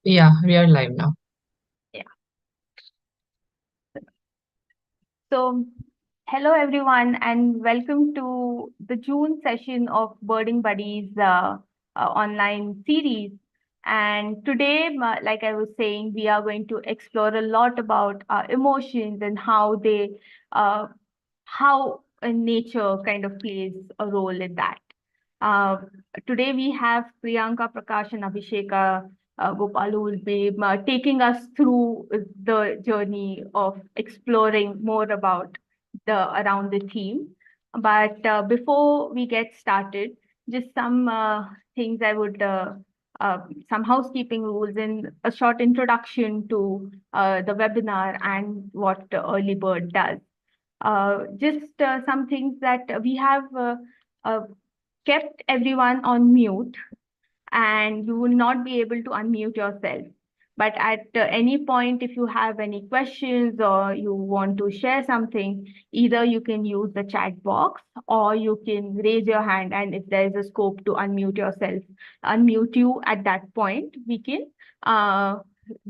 Yeah, we are live now. Yeah. So, hello everyone, and welcome to the June session of Birding Buddies online series. And today, like I was saying, we are going to explore a lot about emotions and uh, how nature kind of plays a role in that. Uh, Today we have 𝗃𝗿𝗃𝗃𝗃 and 𝗕𝗿𝗵𝗃, who will be taking us through the journey of exploring more about the around the theme. But before we get started, just some things I would some housekeeping rules and a short introduction to the webinar and what Early Bird does. Just some things that we have uh, kept everyone on mute, and you will not be able to unmute yourself. But at any point, if you have any questions or you want to share something, either you can use the chat box or you can raise your hand. And if there is a scope to unmute yourself, unmute you at that point, we can uh,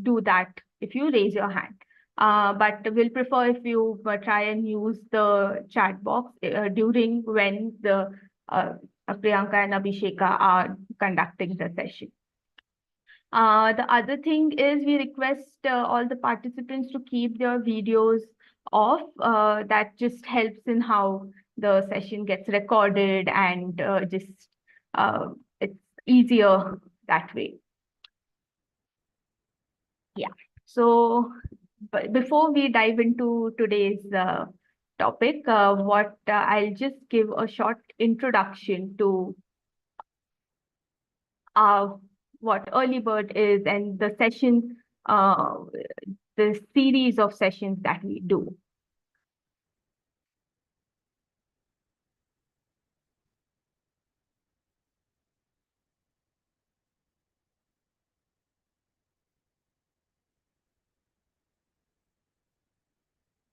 do that if you raise your hand. But we'll prefer if you try and use the chat box during when the Priyanka and Abhisheka are conducting the session. The other thing is we request all the participants to keep their videos off. That just helps in how the session gets recorded and just it's easier that way. Yeah. So, but before we dive into today's topic, I'll just give a short introduction to uh, what Early Bird is and uh, the series of sessions that we do.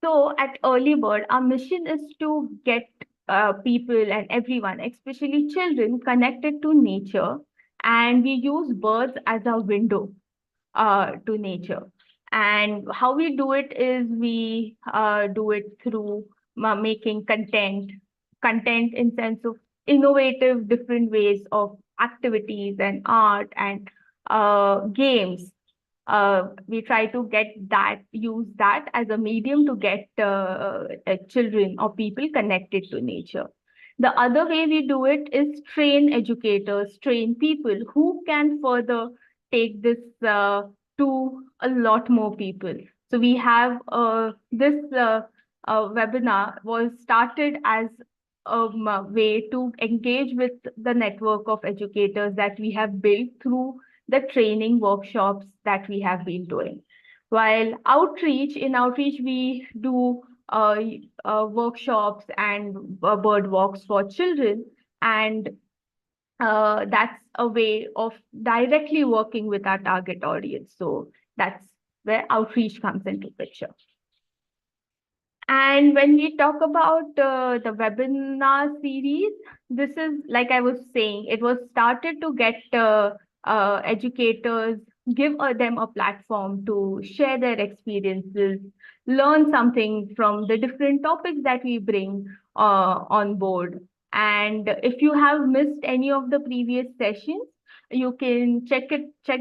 So at Early Bird, our mission is to get people and everyone, especially children, connected to nature. And we use birds as a window to nature. And how we do it is we do it through making content in sense of innovative different ways of activities and art and games. We try to use that as a medium to get children or people connected to nature. The other way we do it is train educators, train people who can further take this to a lot more people. So we have this webinar was started as a way to engage with the network of educators that we have built through the training workshops that we have been doing. While in outreach, we do workshops and bird walks for children. And that's a way of directly working with our target audience. So that's where outreach comes into picture. And when we talk about the webinar series, this is like I was saying, it was started to get educators, give them a platform to share their experiences, learn something from the different topics that we bring on board. And if you have missed any of the previous sessions, you can check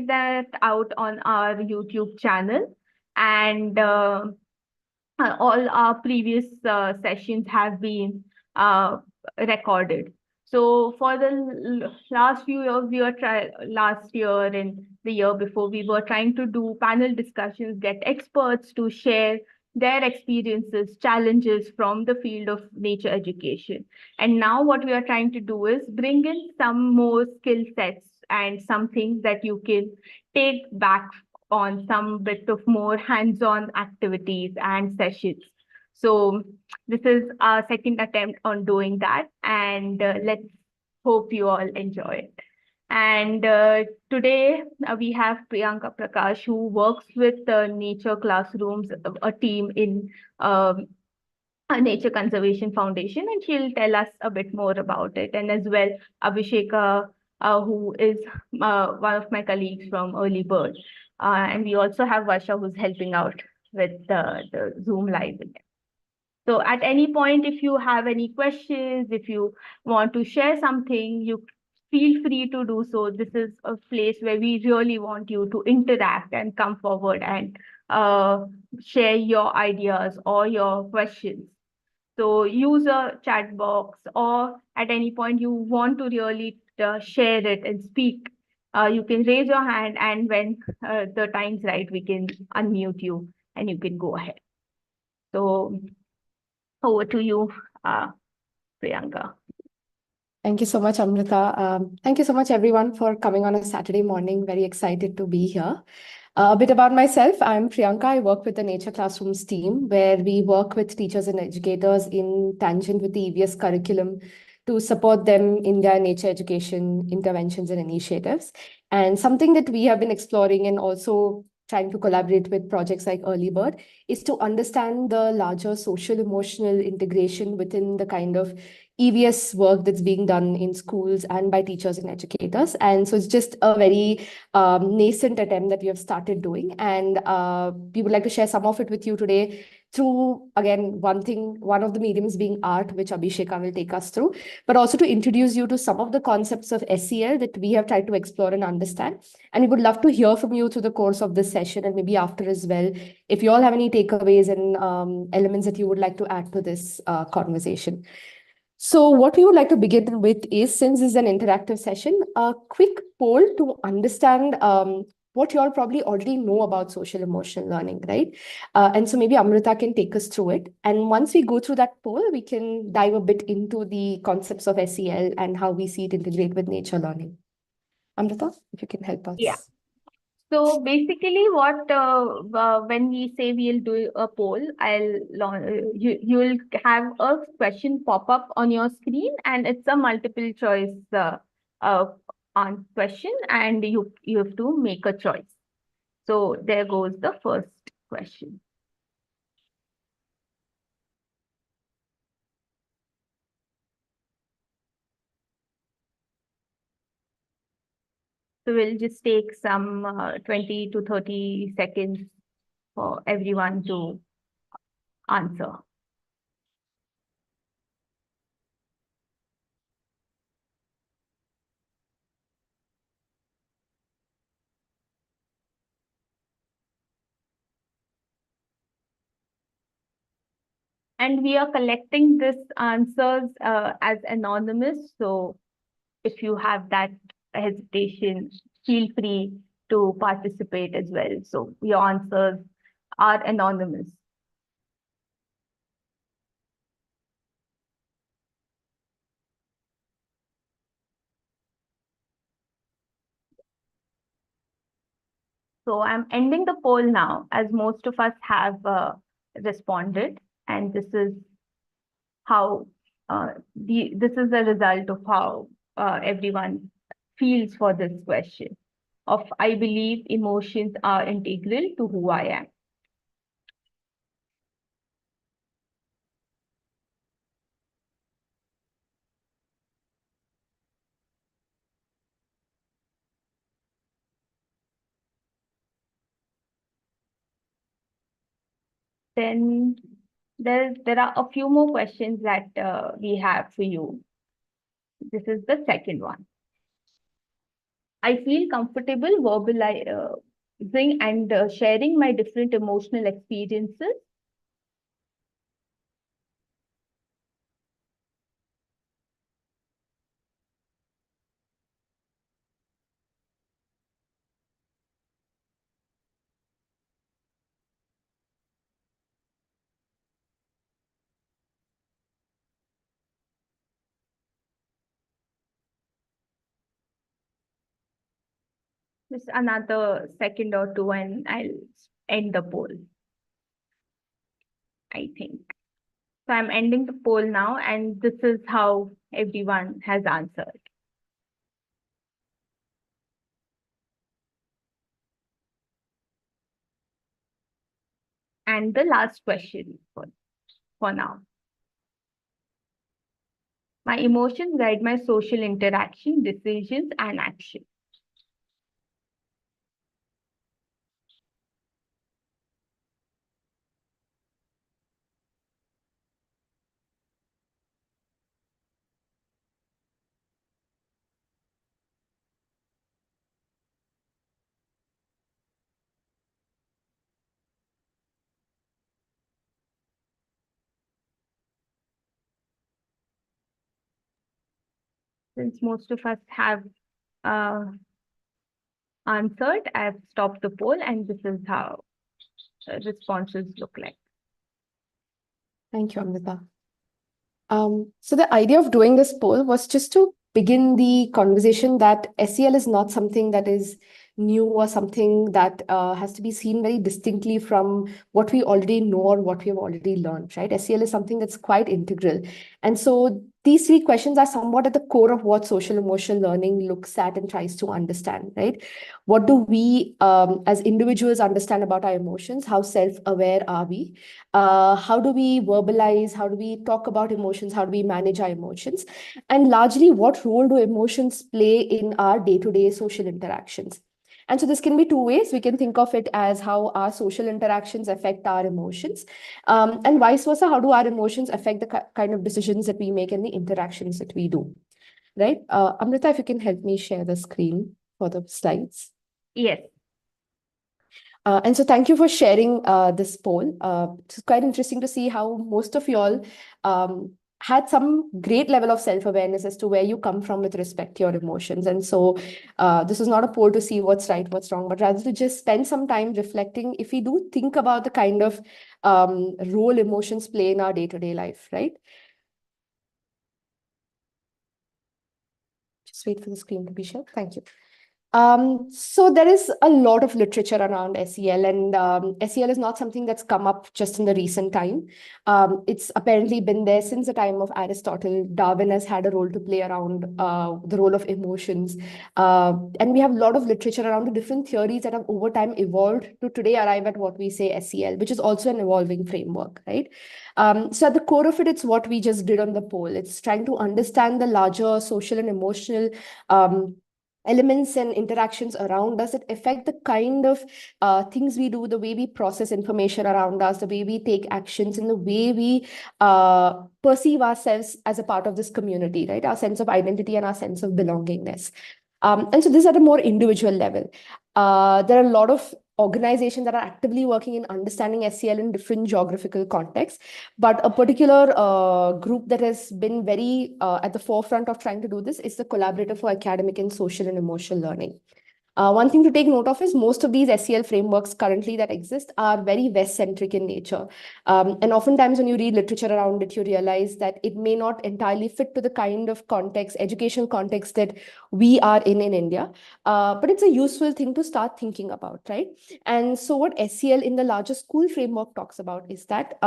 that out on our YouTube channel. And all our previous sessions have been recorded. So for the last few years, last year and the year before, we were trying to do panel discussions, get experts to share their experiences, challenges from the field of nature education. And now what we are trying to do is bring in some more skill sets and some things that you can take back on some bit of more hands-on activities and sessions. So this is our second attempt on doing that, and let's hope you all enjoy it. And today we have Priyanka Prakash, who works with Nature Classrooms, a team in a Nature Conservation Foundation, and she'll tell us a bit more about it. And as well, Abhisheka, who is one of my colleagues from Early Bird. And we also have Varsha who's helping out with the Zoom live again. So at any point, if you have any questions, if you want to share something, you feel free to do so. This is a place where we really want you to interact and come forward and share your ideas or your questions. So use a chat box, or at any point you want to really share it and speak, you can raise your hand, and when the time's right, we can unmute you and you can go ahead. So over to you, Priyanka. Thank you so much, Amrita. Thank you so much, everyone, for coming on a Saturday morning. Very excited to be here. A bit about myself. I'm Priyanka. I work with the Nature Classrooms team, where we work with teachers and educators in tangent with the EVS curriculum to support them in their nature education interventions and initiatives. And something that we have been exploring and also trying to collaborate with projects like Early Bird is to understand the larger social emotional integration within the kind of EVS work that's being done in schools and by teachers and educators. And so it's just a very nascent attempt that we have started doing. And we would like to share some of it with you today through, again, one of the mediums being art, which Abhisheka will take us through, but also to introduce you to some of the concepts of SEL that we have tried to explore and understand. And we would love to hear from you through the course of this session and maybe after as well, if you all have any takeaways and elements that you would like to add to this conversation. So what we would like to begin with is, since this is an interactive session, a quick poll to understand what you all probably already know about social emotional learning, right? And so maybe Amrita can take us through it. And once we go through that poll, we can dive a bit into the concepts of SEL and how we see it integrate with nature learning. Amrita, if you can help us. Yeah. So basically, when we say we'll do a poll, you'll have a question pop up on your screen, and it's a multiple choice on question, and you have to make a choice. So there goes the first question. So we'll just take some 20 to 30 seconds for everyone to answer. And we are collecting this answers as anonymous. So if you have that hesitation, feel free to participate as well. So your answers are anonymous. So I'm ending the poll now, as most of us have responded, and this is how this is the result of how everyone feels for this question of, I believe emotions are integral to who I am. Then there are a few more questions that we have for you. This is the second one. I feel comfortable verbalizing and sharing my different emotional experiences. Just another second or two, and I'll end the poll, I think. So I'm ending the poll now, and this is how everyone has answered. And the last question for now. My emotions guide my social interaction, decisions, and action. Since most of us have answered, I've stopped the poll, and this is how responses look like. Thank you, Amrita. So the idea of doing this poll was just to begin the conversation that SEL is not something that is new or something that has to be seen very distinctly from what we already know or what we have already learned, right? SEL is something that's quite integral. And so these three questions are somewhat at the core of what social emotional learning looks at and tries to understand, right? What do we as individuals understand about our emotions? How self-aware are we? How do we verbalize? How do we talk about emotions? How do we manage our emotions? And largely, what role do emotions play in our day-to-day social interactions? And so this can be two ways. We can think of it as how our social interactions affect our emotions, and vice versa. How do our emotions affect the kind of decisions that we make and the interactions that we do, right? Amrita, if you can help me share the screen for the slides. Yes. And so thank you for sharing this poll. It's quite interesting to see how most of y'all had some great level of self-awareness as to where you come from with respect to your emotions. And so this is not a poll to see what's right, what's wrong, but rather to just spend some time reflecting if we do think about the kind of role emotions play in our day-to-day life, right? Just wait for the screen to be shared. Thank you. So there is a lot of literature around SEL, and SEL is not something that's come up just in the recent time. It's apparently been there since the time of Aristotle. Darwin has had a role to play around the role of emotions. And we have a lot of literature around the different theories that have over time evolved to today arrive at what we say SEL, which is also an evolving framework, right? So at the core of it, it's what we just did on the poll. It's trying to understand the larger social and emotional elements and interactions around us that affect the kind of things we do, the way we process information around us, the way we take actions, and the way we perceive ourselves as a part of this community, right? Our sense of identity and our sense of belongingness. And so this is at a more individual level. There are a lot of organizations that are actively working in understanding SEL in different geographical contexts. But a particular group that has been very at the forefront of trying to do this is the Collaborative for Academic and Social and Emotional Learning. One thing to take note of is most of these SEL frameworks currently that exist are very West-centric in nature. And oftentimes when you read literature around it, you realize that it may not entirely fit to the kind of context, educational context that we are in India. But it's a useful thing to start thinking about, right? And so what SEL in the larger school framework talks about is that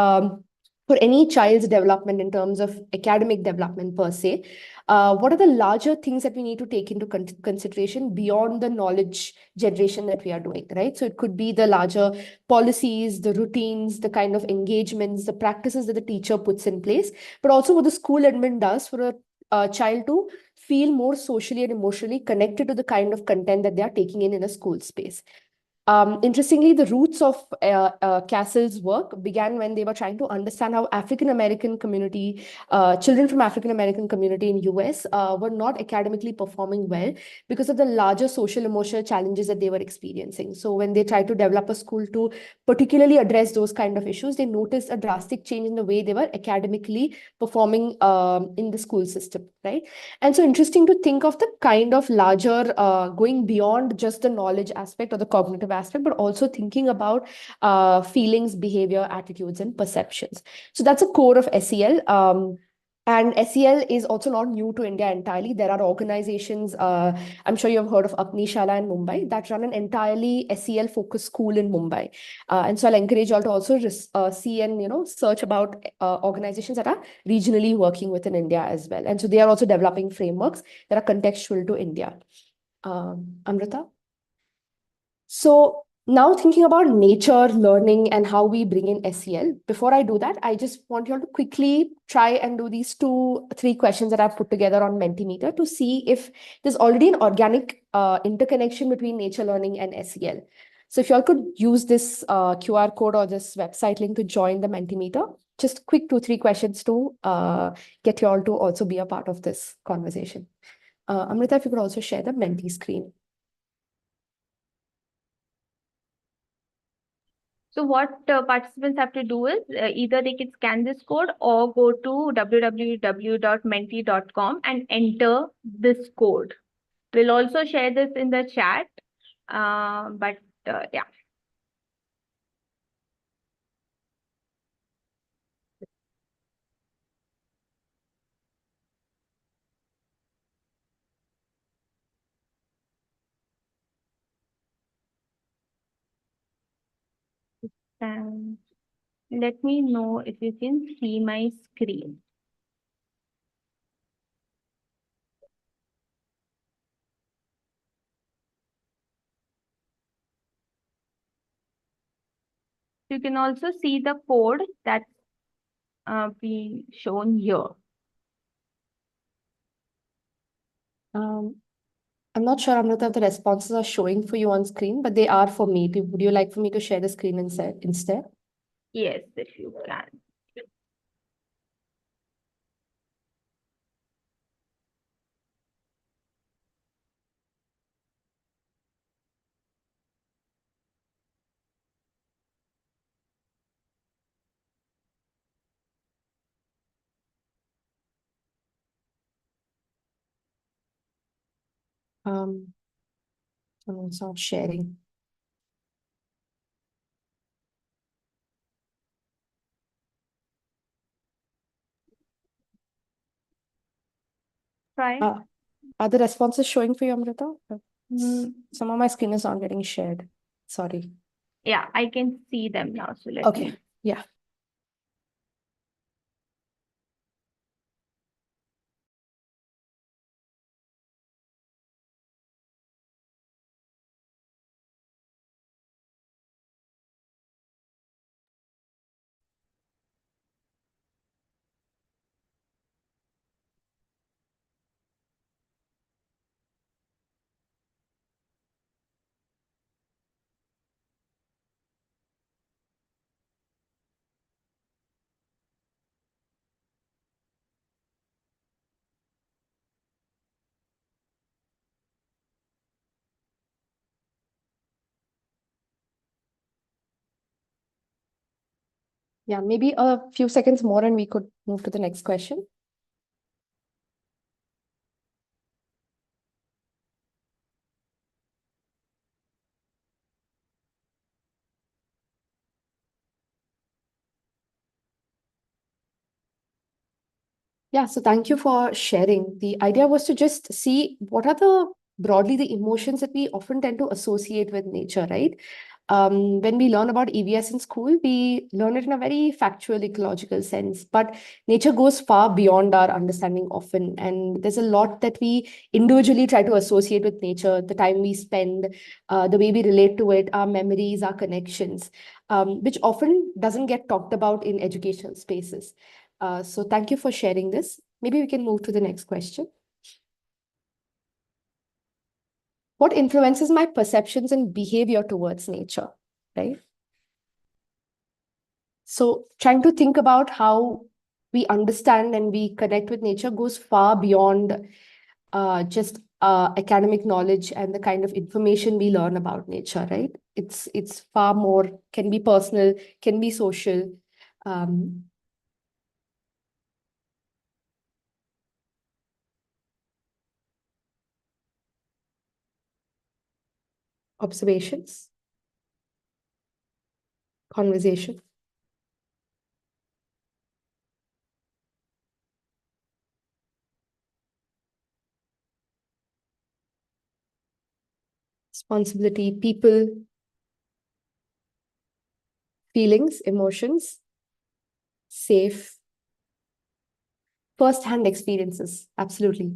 for any child's development in terms of academic development per se, what are the larger things that we need to take into consideration beyond the knowledge generation that we are doing, right? So it could be the larger policies, the routines, the kind of engagements, the practices that the teacher puts in place, but also what the school admin does for a child to feel more socially and emotionally connected to the kind of content that they are taking in a school space. Interestingly, the roots of Castle's work began when they were trying to understand how African-American community, children from African-American community in US were not academically performing well because of the larger social emotional challenges that they were experiencing. So when they tried to develop a school to particularly address those kind of issues, they noticed a drastic change in the way they were academically performing in the school system, right? And so interesting to think of the kind of larger going beyond just the knowledge aspect or the cognitive aspect, but also thinking about feelings, behavior, attitudes, and perceptions. So that's a core of SEL. And SEL is also not new to India entirely. There are organizations, I'm sure you've heard of 𝗕𝗏 𝗕𝗶𝗃 in Mumbai, that run an entirely SEL-focused school in Mumbai. And so I'll encourage you all to also see and search about organizations that are regionally working within India as well. And so they are also developing frameworks that are contextual to India. Amrita? So now thinking about nature, learning, and how we bring in SEL, before I do that, I just want you all to quickly try and do these 2-3 questions that I've put together on Mentimeter to see if there's already an organic interconnection between nature learning and SEL. So if you all could use this QR code or this website link to join the Mentimeter, just quick 2-3 questions to get you all to also be a part of this conversation. Amrita, if you could also share the Menti screen. So what participants have to do is either they can scan this code or go to www.menti.com and enter this code. We'll also share this in the chat, yeah. And let me know if you can see my screen. You can also see the code that's being shown here. I'm not sure, Amrita, if the responses are showing for you on screen, but they are for me. Would you like for me to share the screen instead? Yes, if you can. It's not sharing. Try. Are the responses showing for you, Amrita? Some of my screen is not getting shared. Sorry. Yeah, I can see them now. So let Okay. me. Yeah. Yeah, maybe a few seconds more and we could move to the next question. Yeah, so thank you for sharing. The idea was to just see what are broadly the emotions that we often tend to associate with nature, right? When we learn about EVS in school, we learn it in a very factual, ecological sense, but nature goes far beyond our understanding often. And there's a lot that we individually try to associate with nature, the time we spend, the way we relate to it, our memories, our connections, which often doesn't get talked about in educational spaces. So thank you for sharing this. Maybe we can move to the next question. What influences my perceptions and behavior towards nature, right? So trying to think about how we understand and we connect with nature goes far beyond just academic knowledge and the kind of information we learn about nature, right? It's far more, can be personal, can be social. Observations, conversation. Responsibility, people, feelings, emotions, safe, first-hand experiences. Absolutely.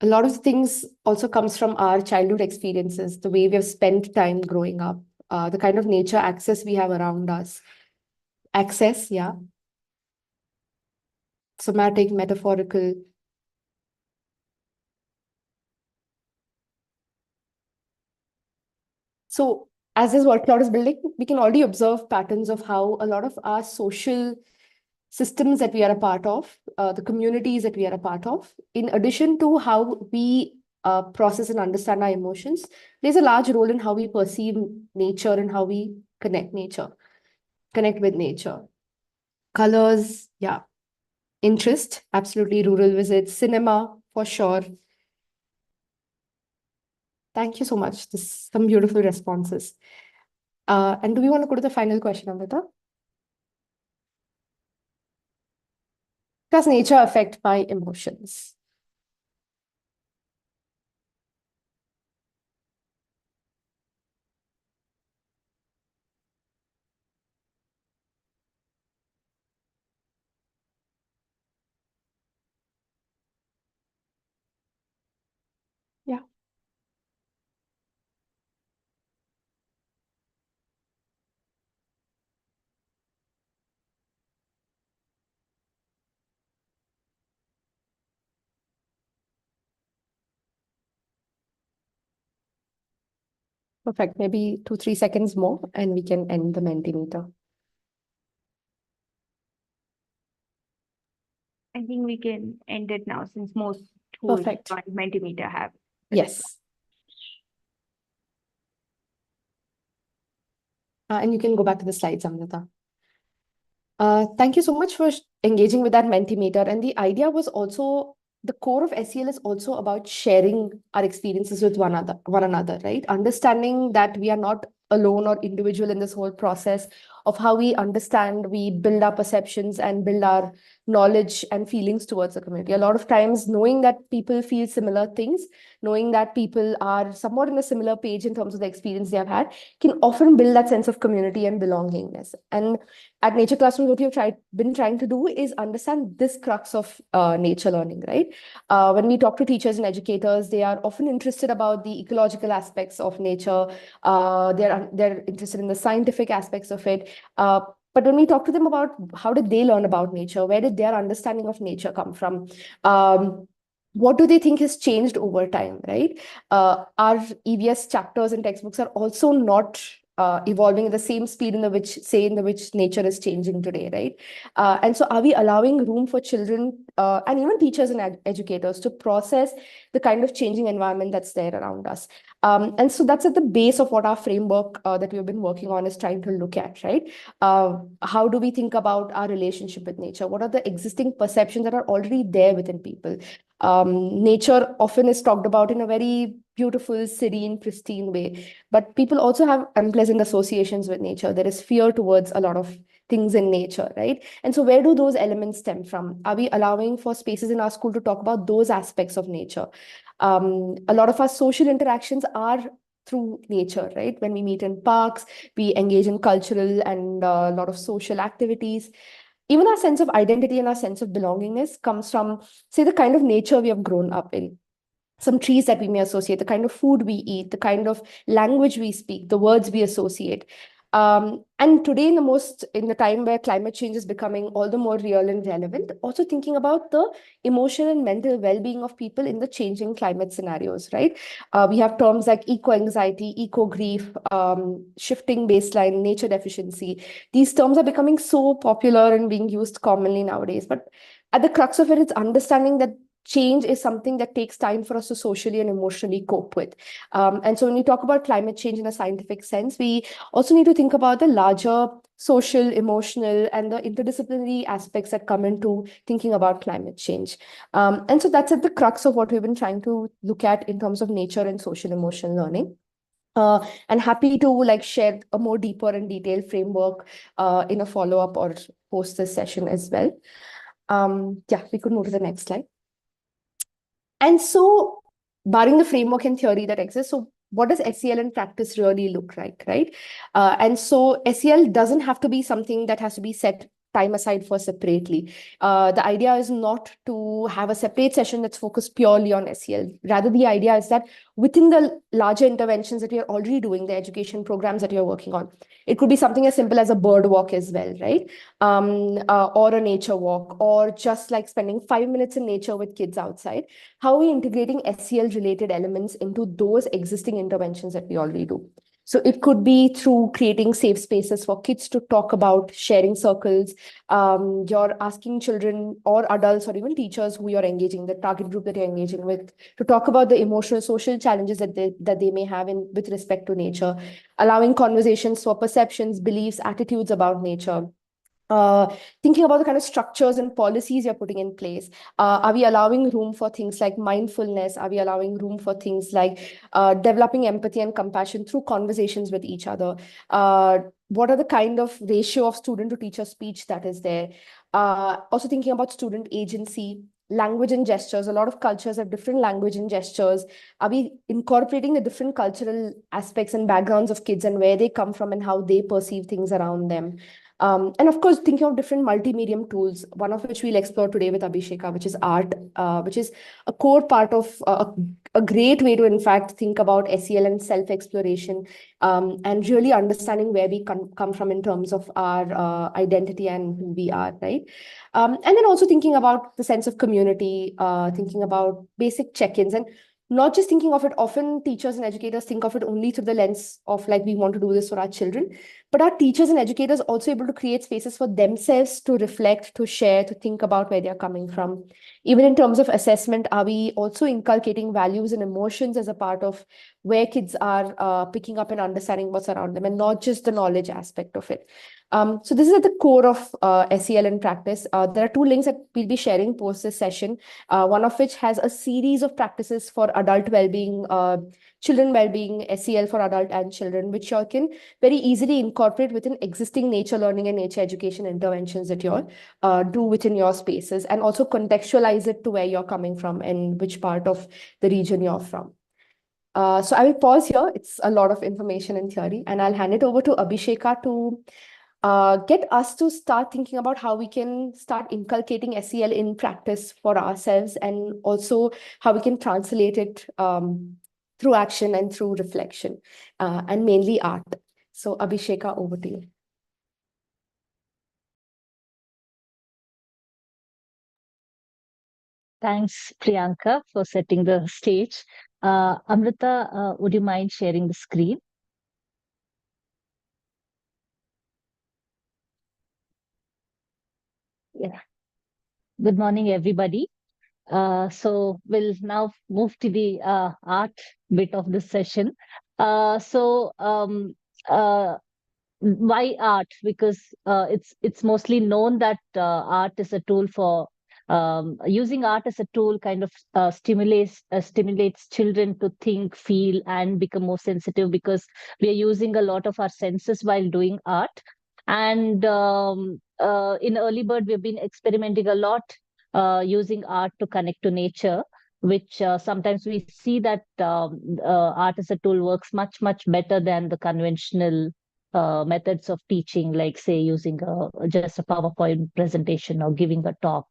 A lot of things also comes from our childhood experiences, the way we have spent time growing up, the kind of nature access we have around us. Access, yeah. Somatic, metaphorical. So as this word cloud is building, we can already observe patterns of how a lot of our social systems that we are a part of, the communities that we are a part of, in addition to how we process and understand our emotions, plays a large role in how we perceive nature and how we connect with nature. Colors, yeah. Interest, absolutely. Rural visits, cinema, for sure. Thank you so much. This some beautiful responses. And do we want to go to the final question, Amrita? Does nature affect my emotions? Yeah. Perfect. Maybe 2-3 seconds more and we can end the Mentimeter. I think we can end it now since most tools Perfect. on Mentimeter have. Yes. And you can go back to the slides, Amrita. Thank you so much for engaging with that Mentimeter. And the idea was also, the core of SEL is also about sharing our experiences with one another, right? Understanding that we are not alone or individual in this whole process of how we understand, we build our perceptions and build our knowledge and feelings towards the community. A lot of times, knowing that people feel similar things, knowing that people are somewhat in a similar page in terms of the experience they have had, can often build that sense of community and belongingness. And at Nature Classroom, what we've been trying to do is understand this crux of nature learning, right? When we talk to teachers and educators, they are often interested about the ecological aspects of nature. They're interested in the scientific aspects of it. But when we talk to them about how did they learn about nature, where did their understanding of nature come from? What do they think has changed over time, right? Our EVS chapters and textbooks are also not evolving at the same speed in which nature is changing today, right? And so are we allowing room for children and even teachers and educators to process the kind of changing environment that's there around us? And so that's at the base of what our framework that we've been working on is trying to look at, right? How do we think about our relationship with nature? What are the existing perceptions that are already there within people? Nature often is talked about in a very beautiful, serene, pristine way, but people also have unpleasant associations with nature. There is fear towards a lot of things in nature, right? And so where do those elements stem from? Are we allowing for spaces in our school to talk about those aspects of nature? A lot of our social interactions are through nature, right? When we meet in parks, we engage in cultural and a lot of social activities. Even our sense of identity and our sense of belongingness comes from, say, the kind of nature we have grown up in. Some trees that we may associate, the kind of food we eat, the kind of language we speak, the words we associate. And today, in the time where climate change is becoming all the more real and relevant, also thinking about the emotional and mental well-being of people in the changing climate scenarios, right? We have terms like eco-anxiety, eco-grief, shifting baseline, nature deficiency. These terms are becoming so popular and being used commonly nowadays. But at the crux of it, it's understanding that change is something that takes time for us to socially and emotionally cope with. And so when we talk about climate change in a scientific sense, we also need to think about the larger social, emotional, and the interdisciplinary aspects that come into thinking about climate change. And so that's at the crux of what we've been trying to look at in terms of nature and social emotional learning. And happy to share a more deeper and detailed framework in a follow-up or post this session as well. Yeah, we could move to the next slide. And so, barring the framework and theory that exists, so what does SEL in practice really look like, right? And so SEL doesn't have to be something that has to be set time aside for separately. The idea is not to have a separate session that's focused purely on SEL. Rather, the idea is that within the larger interventions that we are already doing, the education programs that you're working on, it could be something as simple as a bird walk as well, right? Or a nature walk, or just like spending 5 minutes in nature with kids outside. How are we integrating SEL related elements into those existing interventions that we already do? So it could be through creating safe spaces for kids to talk about, sharing circles. You're asking children or adults or even teachers who you're engaging, the target group that you're engaging with, to talk about the emotional, social challenges that they may have with respect to nature, allowing conversations for perceptions, beliefs, attitudes about nature. Thinking about the kind of structures and policies you're putting in place. Are we allowing room for things like mindfulness? Are we allowing room for things like developing empathy and compassion through conversations with each other? What are the kind of ratio of student to teacher speech that is there? Also thinking about student agency, language and gestures. A lot of cultures have different language and gestures. Are we incorporating the different cultural aspects and backgrounds of kids and where they come from and how they perceive things around them? And of course, thinking of different multimedia tools, one of which we'll explore today with 𝗕𝗿𝗃𝗃, which is art, which is a core part of a great way to, in fact, think about SEL and self-exploration, and really understanding where we come from in terms of our identity and who we are, right? And then also thinking about the sense of community, thinking about basic check-ins, and not just thinking of it. Often teachers and educators think of it only through the lens of like, we want to do this for our children, but our teachers and educators also able to create spaces for themselves to reflect, to share, to think about where they're coming from. Even in terms of assessment, are we also inculcating values and emotions as a part of where kids are picking up and understanding what's around them, and not just the knowledge aspect of it? So this is at the core of SEL in practice. There are two links that we'll be sharing post this session, one of which has a series of practices for adult well-being, children well-being, SEL for adult and children, which you can very easily incorporate within existing nature learning and nature education interventions that you do within your spaces, and also contextualize it to where you're coming from and which part of the region you're from. So I will pause here. It's a lot of information and theory, and I'll hand it over to 𝗕𝗿𝗃𝗃 to get us to start thinking about how we can start inculcating SEL in practice for ourselves, and also how we can translate it through action and through reflection, and mainly art. So 𝗕𝗿𝗃𝗃, over to you. Thanks, Priyanka, for setting the stage. Amrita, would you mind sharing the screen? Yeah. Good morning, everybody. So we'll now move to the art bit of the session. Why art? Because it's mostly known that art is a tool for using art as a tool kind of stimulates children to think, feel, and become more sensitive, because we are using a lot of our senses while doing art. And in Early Bird, we've been experimenting a lot using art to connect to nature, which sometimes we see that art as a tool works much, much better than the conventional methods of teaching, like say using just a PowerPoint presentation or giving a talk.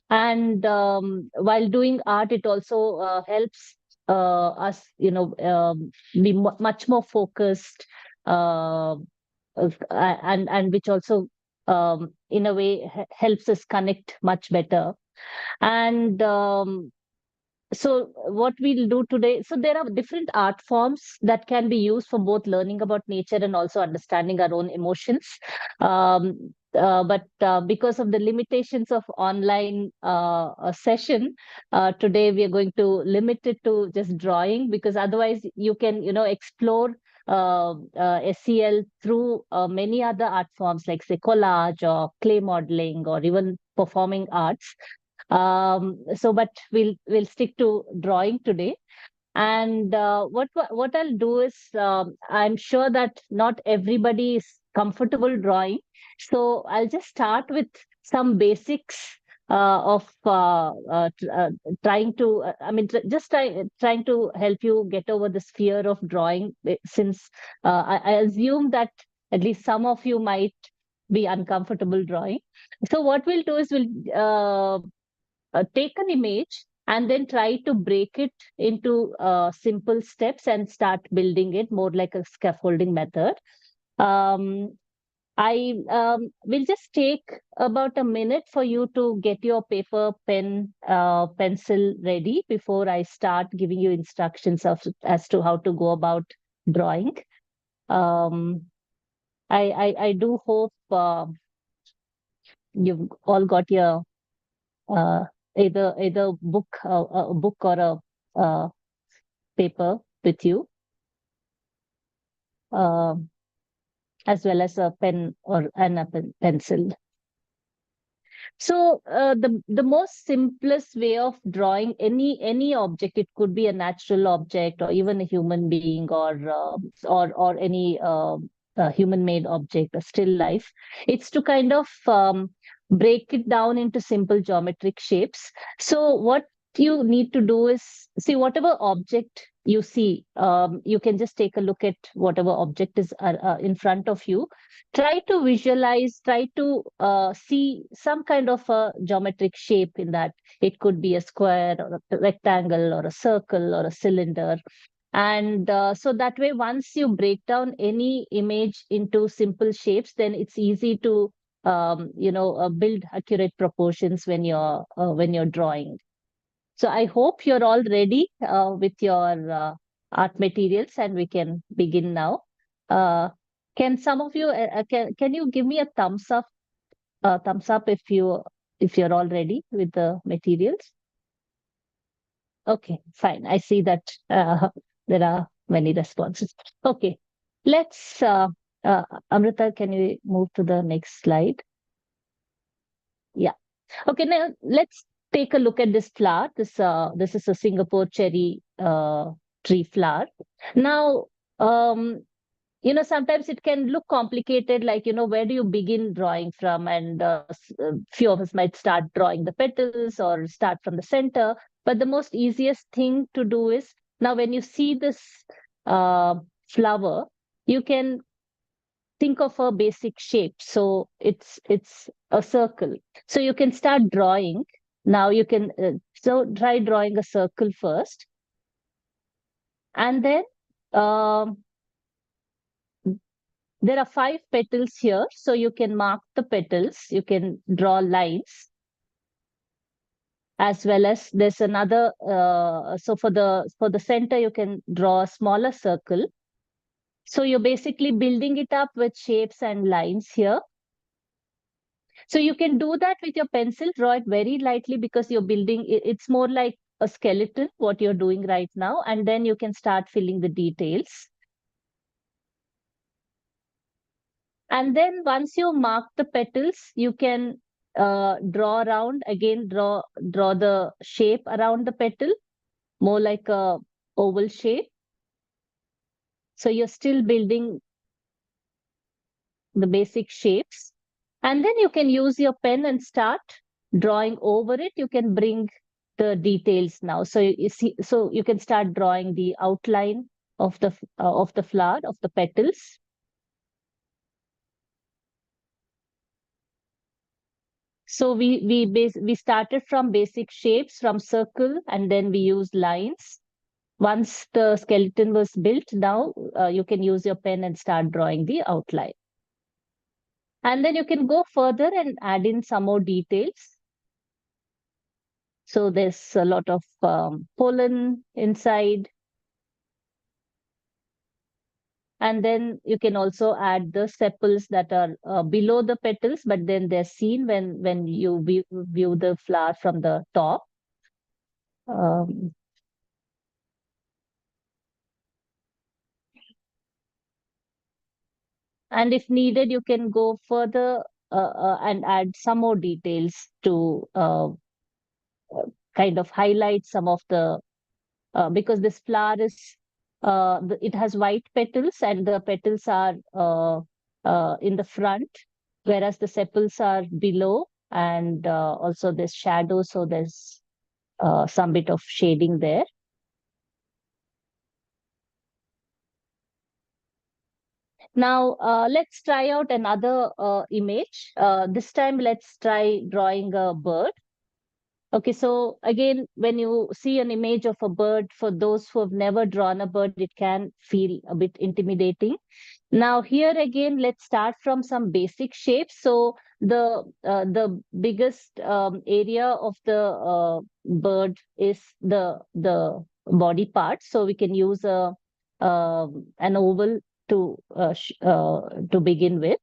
And while doing art, it also helps us, be much more focused, and which also, in a way, helps us connect much better. And so what we'll do today, so there are different art forms that can be used for both learning about nature and also understanding our own emotions. But because of the limitations of online session, today we are going to limit it to just drawing, because otherwise you can, explore SEL through many other art forms like say collage or clay modeling or even performing arts. But we'll stick to drawing today. And what I'll do is, I'm sure that not everybody is comfortable drawing, so I'll just start with some basics of trying to trying to help you get over this fear of drawing, since I assume that at least some of you might be uncomfortable drawing. So what we'll do is we'll take an image and then try to break it into simple steps and start building it more like a scaffolding method. I will just take about a minute for you to get your paper, pen, pencil ready before I start giving you instructions as to how to go about drawing. I do hope you've all got your either book a book or a paper with you, as well as a pen or a pencil. So the most simplest way of drawing any object, it could be a natural object or even a human being or any human-made object, a still life. It's to kind of break it down into simple geometric shapes. So what you need to do is see whatever object you see. You can just take a look at whatever object is in front of you. Try to visualize, try to see some kind of a geometric shape in that. It could be a square or a rectangle or a circle or a cylinder. And so that way, once you break down any image into simple shapes, then it's easy to build accurate proportions when you're drawing. So I hope you're all ready with your art materials, and we can begin now. Can some of you can you give me a thumbs up if you're all ready with the materials? Okay, fine. I see that there are many responses. Okay, let's Amrita, can you move to the next slide? Yeah. Okay, now let's take a look at this flower. This is a Singapore cherry tree flower. Now, sometimes it can look complicated, like, where do you begin drawing from? And few of us might start drawing the petals or start from the center. But the most easiest thing to do is, now when you see this flower, you can think of a basic shape. So it's a circle. So you can start drawing. Now you can, so try drawing a circle first. And then there are 5 petals here. So you can mark the petals. You can draw lines. As well as there's another, so for the center, you can draw a smaller circle. So you're basically building it up with shapes and lines here. So you can do that with your pencil, draw it very lightly because you're building, it's more like a skeleton, what you're doing right now. And then you can start filling the details. And then once you mark the petals, you can draw around, again, draw the shape around the petal, more like a oval shape. So you're still building the basic shapes. And then you can use your pen and start drawing over it. You can bring the details now. So you see, so you can start drawing the outline of the flower, of the petals. So we started from basic shapes, from circle, and then we used lines. Once the skeleton was built, now you can use your pen and start drawing the outline. And then you can go further and add in some more details. So there's a lot of pollen inside. And then you can also add the sepals that are below the petals, but then they're seen when you view the flower from the top. And if needed, you can go further and add some more details to kind of highlight some of the, because this flower is, it has white petals and the petals are in the front, whereas the sepals are below, and also there's shadow, so there's some bit of shading there. Now, let's try out another image. This time, let's try drawing a bird. Okay, so again, when you see an image of a bird, for those who have never drawn a bird, it can feel a bit intimidating. Now, here again, let's start from some basic shapes. So the biggest area of the bird is the body part. So we can use an oval to begin with.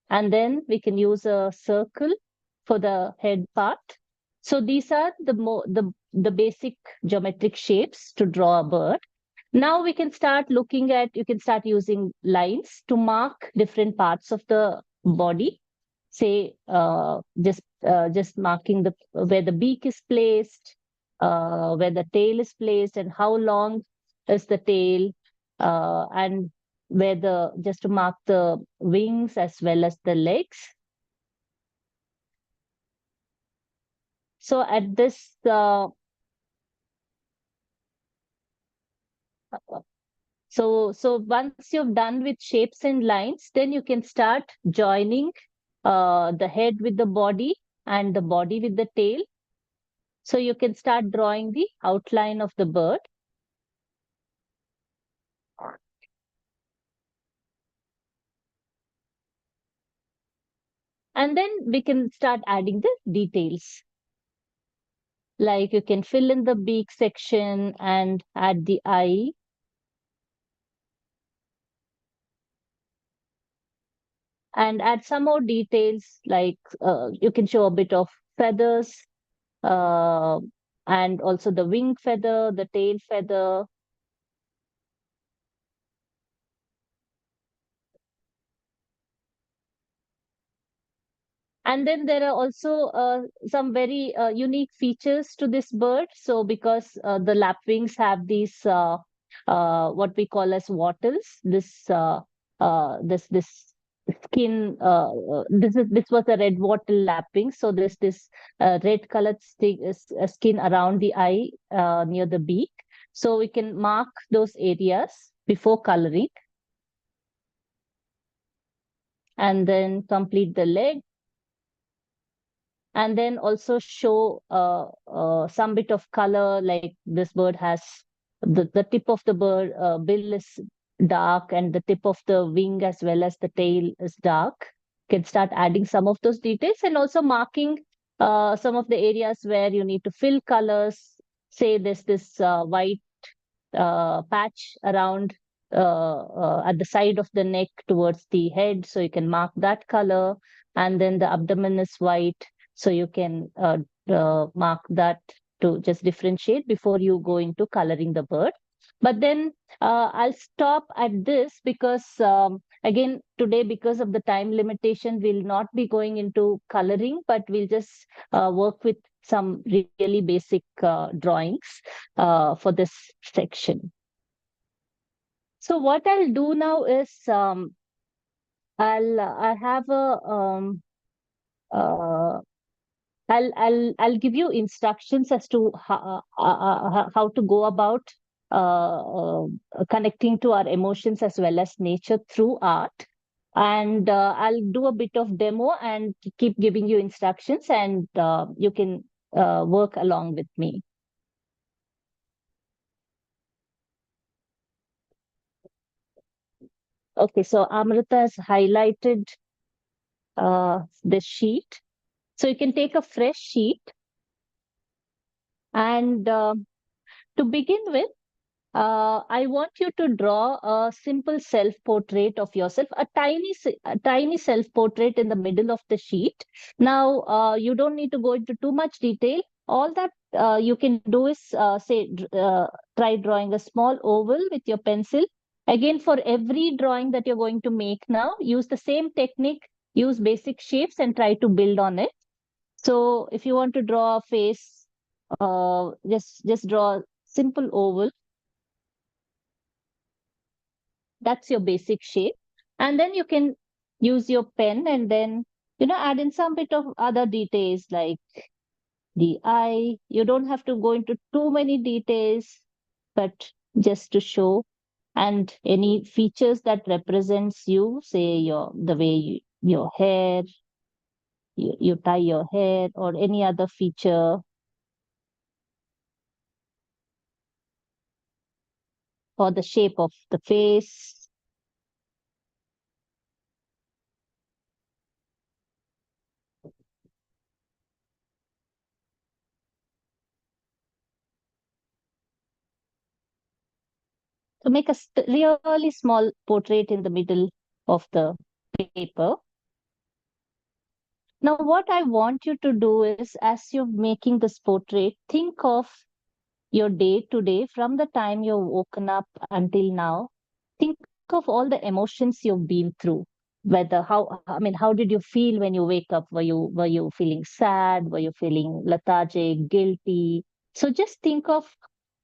And then we can use a circle for the head part. So these are the basic geometric shapes to draw a bird. Now we can start looking at, you can start using lines to mark different parts of the body. Say, just marking where the beak is placed, where the tail is placed, and how long is the tail, and just to mark the wings as well as the legs. So at this, so once you've done with shapes and lines, then you can start joining the head with the body and the body with the tail. So you can start drawing the outline of the bird. And then we can start adding the details. Like you can fill in the beak section and add the eye. And add some more details, like you can show a bit of feathers, and also the wing feather, the tail feather. And then there are also some very unique features to this bird. So because the lapwings have these what we call as wattles, this skin. This was a red wattle lapwing. So there's this red colored skin around the eye near the beak. So we can mark those areas before coloring, and then complete the leg. And then also show some bit of color, like this bird has the tip of the bird bill is dark, and the tip of the wing as well as the tail is dark. Can start adding some of those details, and also marking some of the areas where you need to fill colors. Say there's this white patch around at the side of the neck towards the head, so you can mark that color. And then the abdomen is white, so you can mark that to just differentiate before you go into coloring the bird. But then I'll stop at this because again, today, because of the time limitation, we'll not be going into coloring, but we'll just work with some really basic drawings for this section. So what I'll do now is I'll have a I'll give you instructions as to how to go about connecting to our emotions as well as nature through art. And I'll do a bit of demo and keep giving you instructions, and you can work along with me. Okay, so Amrita has highlighted this sheet. So you can take a fresh sheet, and to begin with, I want you to draw a simple self-portrait of yourself, a tiny self-portrait in the middle of the sheet. Now, you don't need to go into too much detail. All that you can do is try drawing a small oval with your pencil. Again, for every drawing that you're going to make now, use the same technique, use basic shapes and try to build on it. So if you want to draw a face, just draw a simple oval. That's your basic shape. And then you can use your pen and then, add in some bit of other details like the eye. You don't have to go into too many details, but just to show. And any features that represents you, say the way your hair, you tie your hair, or any other feature. Or the shape of the face. make a really small portrait in the middle of the paper. Now, what I want you to do is, as you're making this portrait, think of your day to day from the time you've woken up until now. Think of all the emotions you've been through. Whether how did you feel when you wake up? Were you feeling sad? Were you feeling lethargic, guilty? So just think of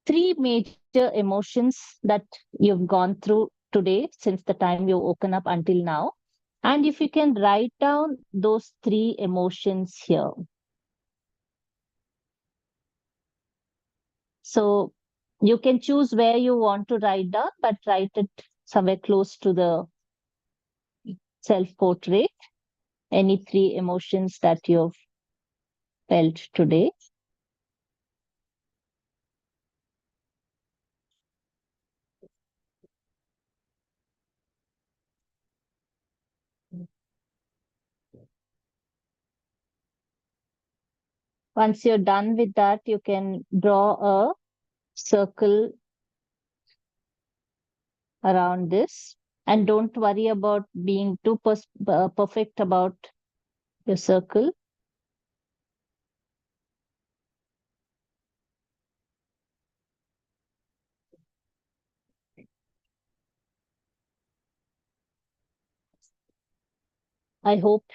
3 major emotions that you've gone through today since the time you've woken up until now. And if you can write down those 3 emotions here. So you can choose where you want to write down, but write it somewhere close to the self-portrait. Any 3 emotions that you've felt today. Once you're done with that, you can draw a circle around this. And don't worry about being too perfect about your circle. I hope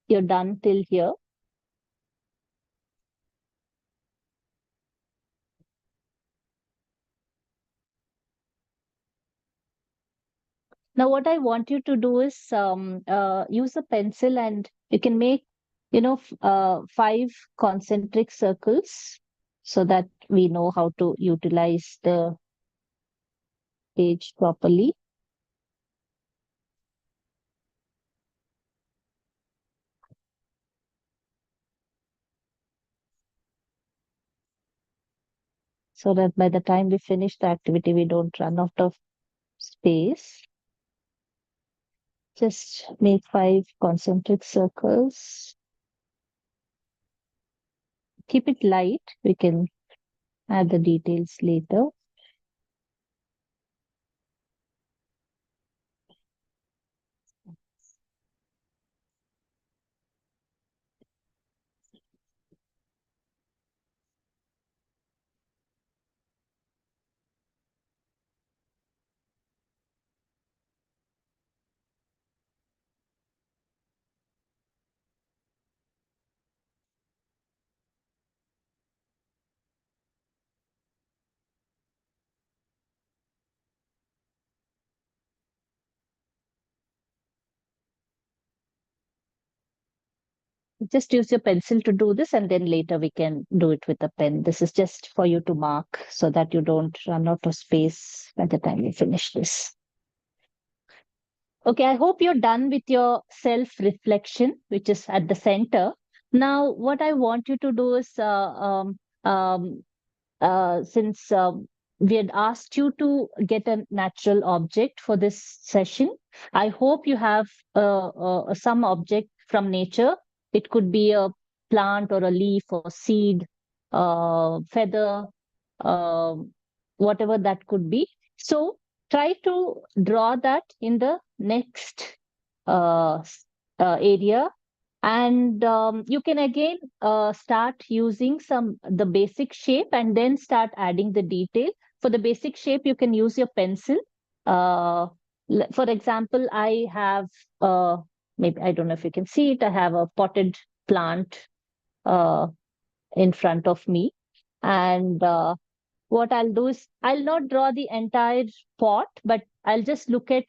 you're done till here. Now, what I want you to do is use a pencil, and you can make, 5 concentric circles so that we know how to utilize the page properly. So that by the time we finish the activity, we don't run out of space. Just make 5 concentric circles. Keep it light. We can add the details later. Just use your pencil to do this, and then later we can do it with a pen. This is just for you to mark so that you don't run out of space by the time you finish this. Okay, I hope you're done with your self-reflection, which is at the center. Now, what I want you to do is, since we had asked you to get a natural object for this session, I hope you have some object from nature. It could be a plant or a leaf or seed, feather, whatever that could be. So try to draw that in the next area. And you can again start using the basic shape and then start adding the detail. For the basic shape, you can use your pencil. For example, I have, maybe, I don't know if you can see it, I have a potted plant in front of me. And what I'll do is, I'll not draw the entire pot, but I'll just look at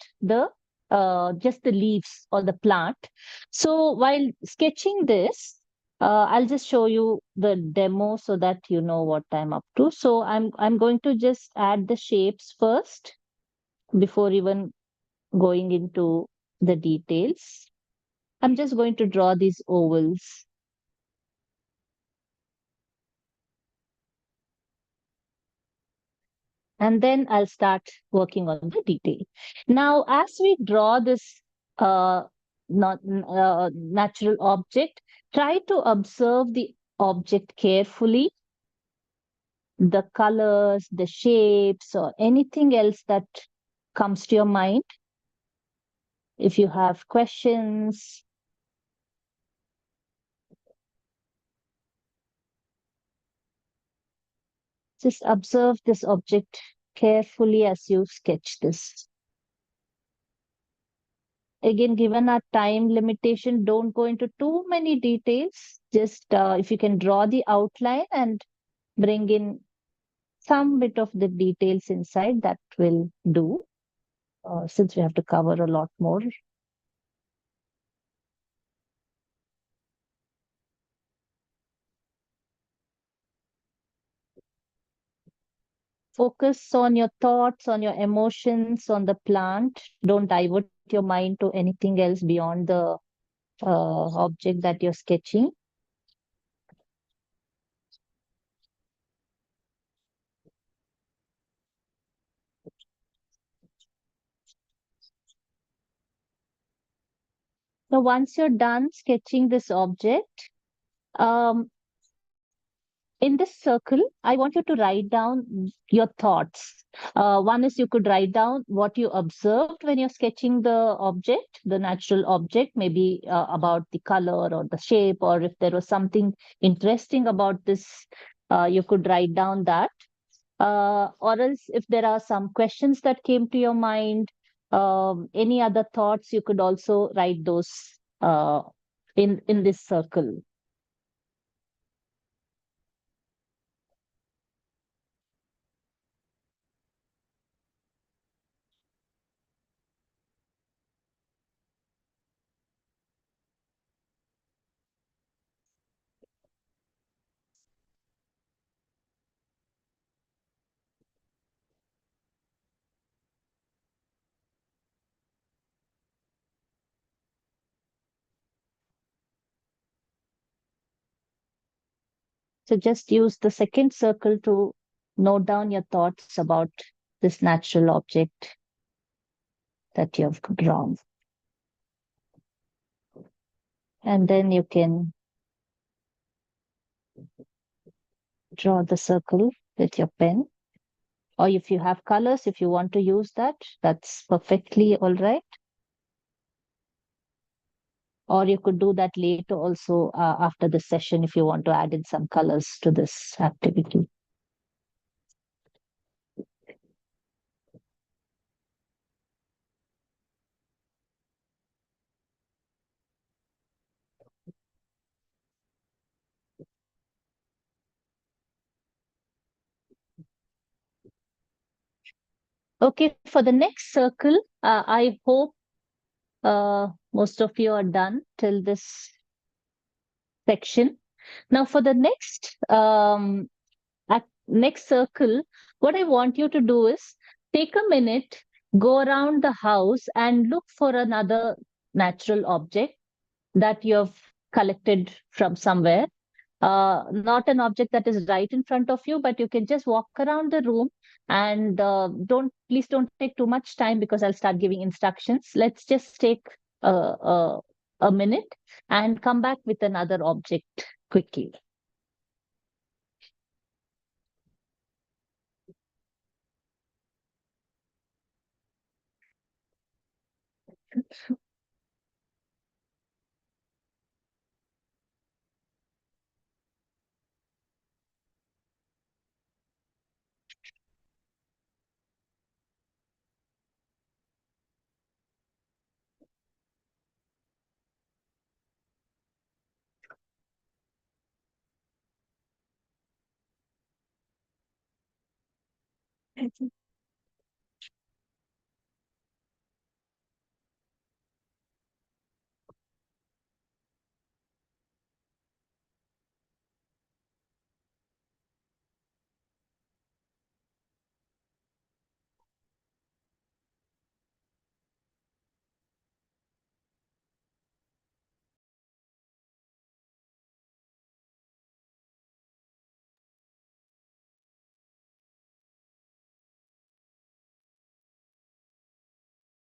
just the leaves or the plant. So while sketching this, I'll just show you the demo so that you know what I'm up to. So I'm going to just add the shapes first before even going into the details. I'm just going to draw these ovals. And then I'll start working on the detail. Now, as we draw this natural object, try to observe the object carefully. the colors, the shapes, or anything else that comes to your mind. If you have questions, just observe this object carefully as you sketch this. Again, given our time limitation, don't go into too many details. Just if you can draw the outline and bring in some bit of the details inside, that will do, since we have to cover a lot more. Focus on your thoughts, on your emotions, on the plant. Don't divert your mind to anything else beyond the object that you're sketching. So once you're done sketching this object, in this circle, I want you to write down your thoughts. One is you could write down what you observed when you're sketching the object, the natural object, maybe about the color or the shape, or if there was something interesting about this, you could write down that. Or else if there are some questions that came to your mind, any other thoughts, you could also write those in this circle. So just use the second circle to note down your thoughts about this natural object that you have drawn. And then you can draw the circle with your pen. Or if you have colors, if you want to use that, that's perfectly all right. Or you could do that later also after the session if you want to add in some colors to this activity. Okay, for the next circle, I hope most of you are done till this section. Now for the next circle, what I want you to do is take a minute, go around the house and look for another natural object that you have collected from somewhere. Not an object that is right in front of you, but you can just walk around the room and please don't take too much time because I'll start giving instructions. Let's just take a minute and come back with another object quickly.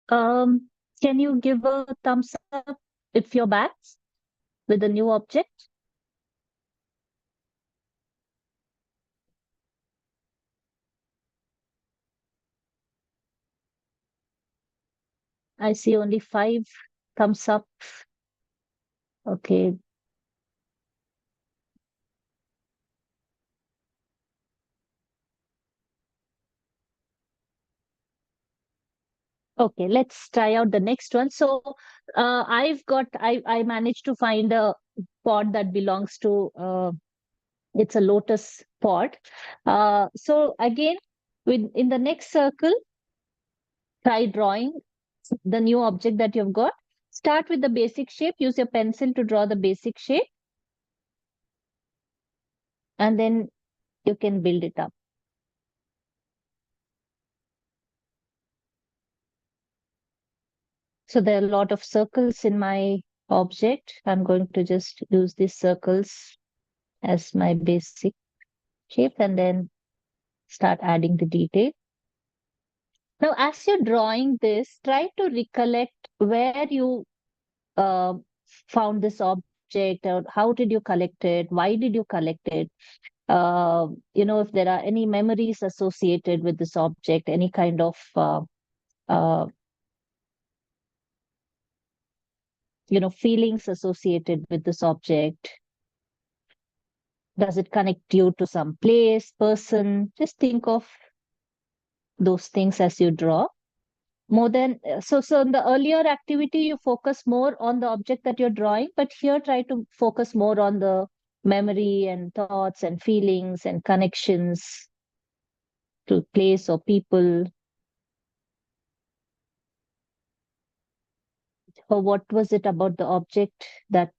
Can you give a thumbs up if you're back with a new object? I see only 5 thumbs up. Okay. Okay, let's try out the next one. So I managed to find a pod that belongs to it's a lotus pod. So again, in the next circle, try drawing the new object that you've got. Start with the basic shape. Use your pencil to draw the basic shape. And then you can build it up. So there are a lot of circles in my object. I'm going to just use these circles as my basic shape and then start adding the detail. Now, as you're drawing this, try to recollect where you found this object, or how did you collect it? Why did you collect it? If there are any memories associated with this object, any kind of feelings associated with this object. Does it connect you to some place, person? Just think of those things as you draw. More than so in the earlier activity, you focus more on the object that you're drawing, but here try to focus more on the memory and thoughts and feelings and connections to place or people. Or what was it about the object that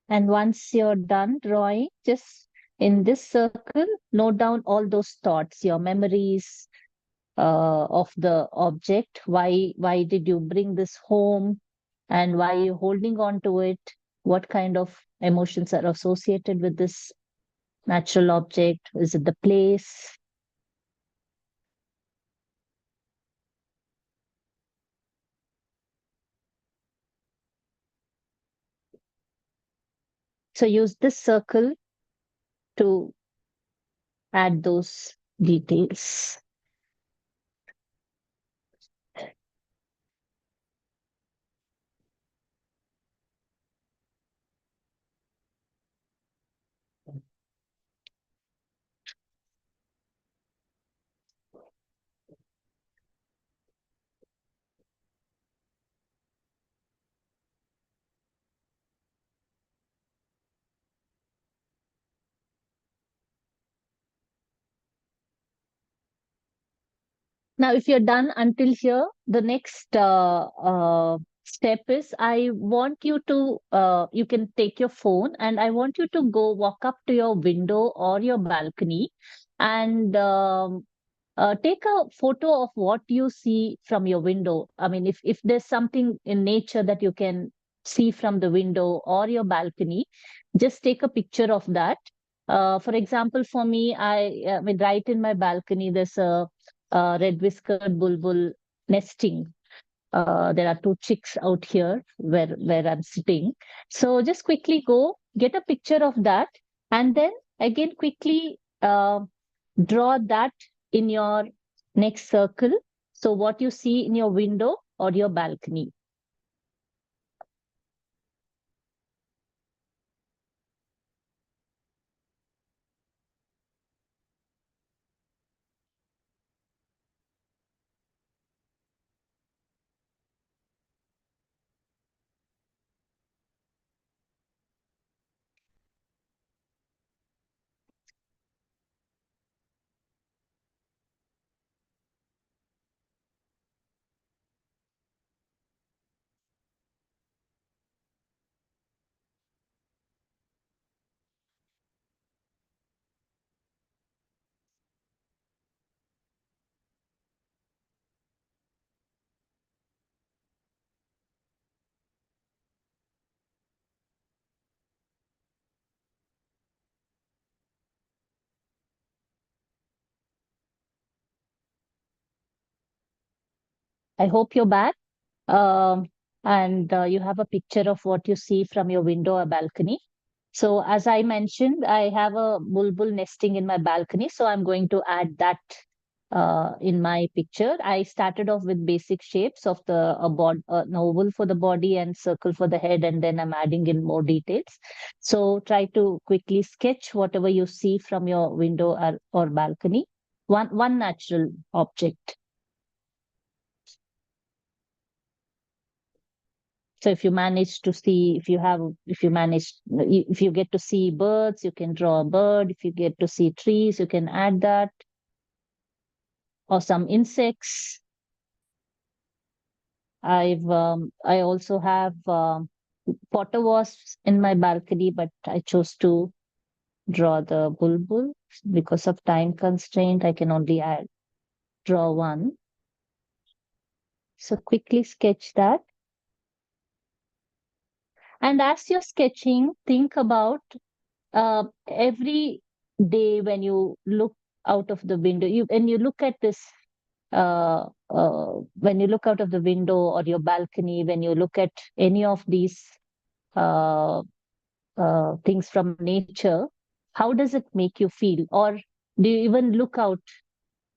and once you're done drawing, just in this circle, note down all those thoughts, your memories of the object. Why did you bring this home? And why are you holding on to it? What kind of emotions are associated with this natural object? Is it the place? So use this circle to add those details. Now, if you're done until here, the next step is I want you to, you can take your phone and I want you to go walk up to your window or your balcony and take a photo of what you see from your window. I mean, if there's something in nature that you can see from the window or your balcony, just take a picture of that. For example, for me, I mean, right in my balcony, there's a red-whiskered bulbul nesting. There are 2 chicks out here where I'm sitting. So just quickly go get a picture of that, and then again quickly draw that in your next circle. So what you see in your window or your balcony. I hope you're back. And you have a picture of what you see from your window or balcony. So as I mentioned, I have a bulbul nesting in my balcony. So I'm going to add that in my picture. I started off with basic shapes of an oval for the body and circle for the head, and then I'm adding in more details. So try to quickly sketch whatever you see from your window or balcony. One natural object. So if you manage to see, if you get to see birds, you can draw a bird. If you get to see trees, you can add that. Or some insects. I also have potter wasps in my balcony, but I chose to draw the bulbul because of time constraint. I can only draw one. So quickly sketch that. And as you're sketching, think about every day when you look out of the window, when you look at this, when you look out of the window or your balcony, when you look at any of these things from nature, how does it make you feel? Or do you even look out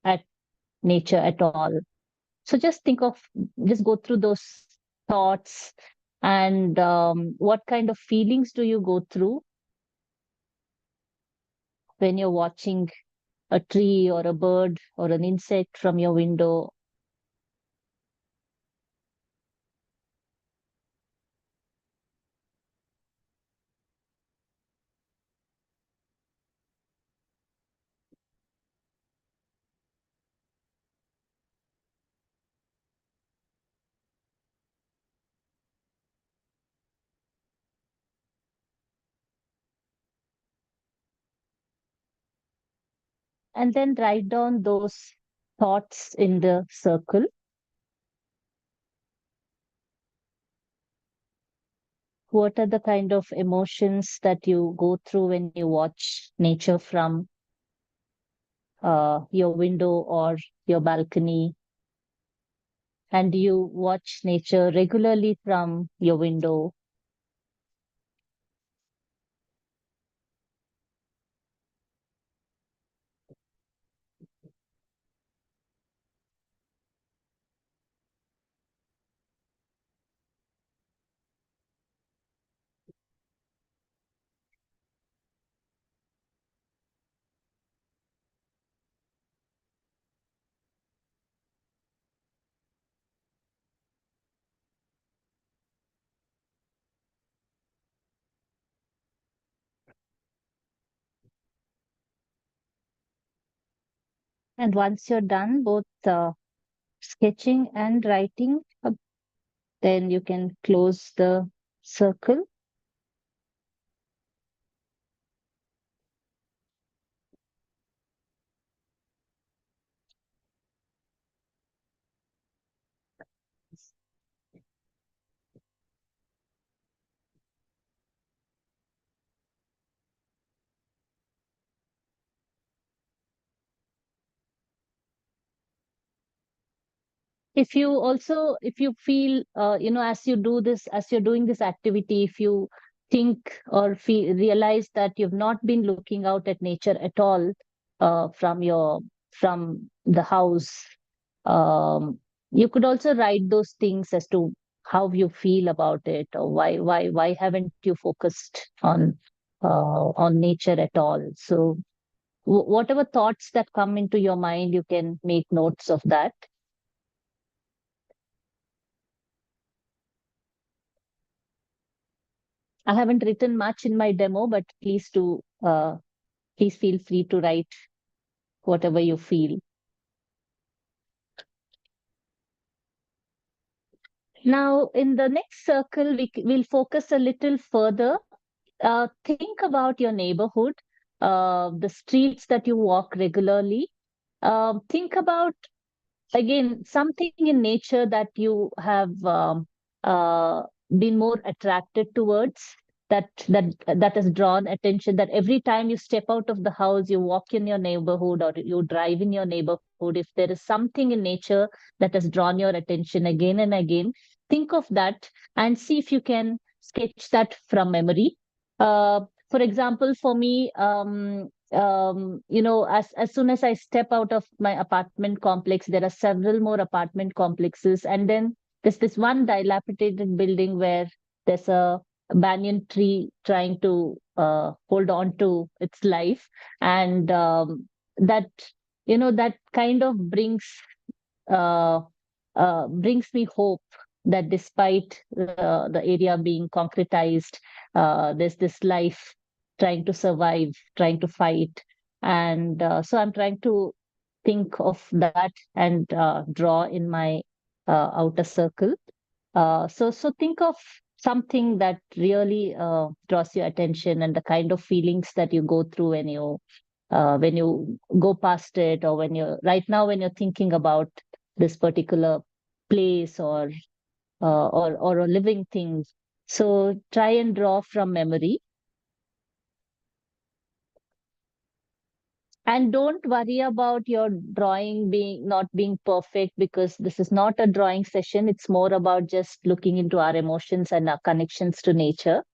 at nature at all? So just go through those thoughts and what kind of feelings do you go through when you're watching a tree or a bird or an insect from your window. And then write down those thoughts in the circle. What are the kind of emotions that you go through when you watch nature from your window or your balcony? And do you watch nature regularly from your window? And once you're done, both sketching and writing, then you can close the circle. If you feel, as you're doing this activity, if you think or realize that you've not been looking out at nature at all from the house, you could also write those things as to how you feel about it, or why haven't you focused on nature at all. So whatever thoughts that come into your mind, you can make notes of that. I haven't written much in my demo, but please feel free to write whatever you feel. Now, in the next circle, we'll focus a little further. Think about your neighborhood, the streets that you walk regularly. Think about, again, something in nature that you have been more attracted towards, that has drawn attention, that every time you step out of the house, you walk in your neighborhood or you drive in your neighborhood, if there is something in nature that has drawn your attention again and again, think of that and see if you can sketch that from memory. for example, for me, as soon as I step out of my apartment complex, there are several more apartment complexes, and then there's this one dilapidated building where there's a banyan tree trying to hold on to its life, and that that kind of uh, brings me hope that despite the area being concretized, there's this life trying to survive, trying to fight. And so I'm trying to think of that and draw in my outer circle. So think of something that really draws your attention, and the kind of feelings that you go through when you go past it, or when you're thinking about this particular place or a living thing. So try and draw from memory. And don't worry about your drawing not being perfect, because this is not a drawing session. It's more about just looking into our emotions and our connections to nature.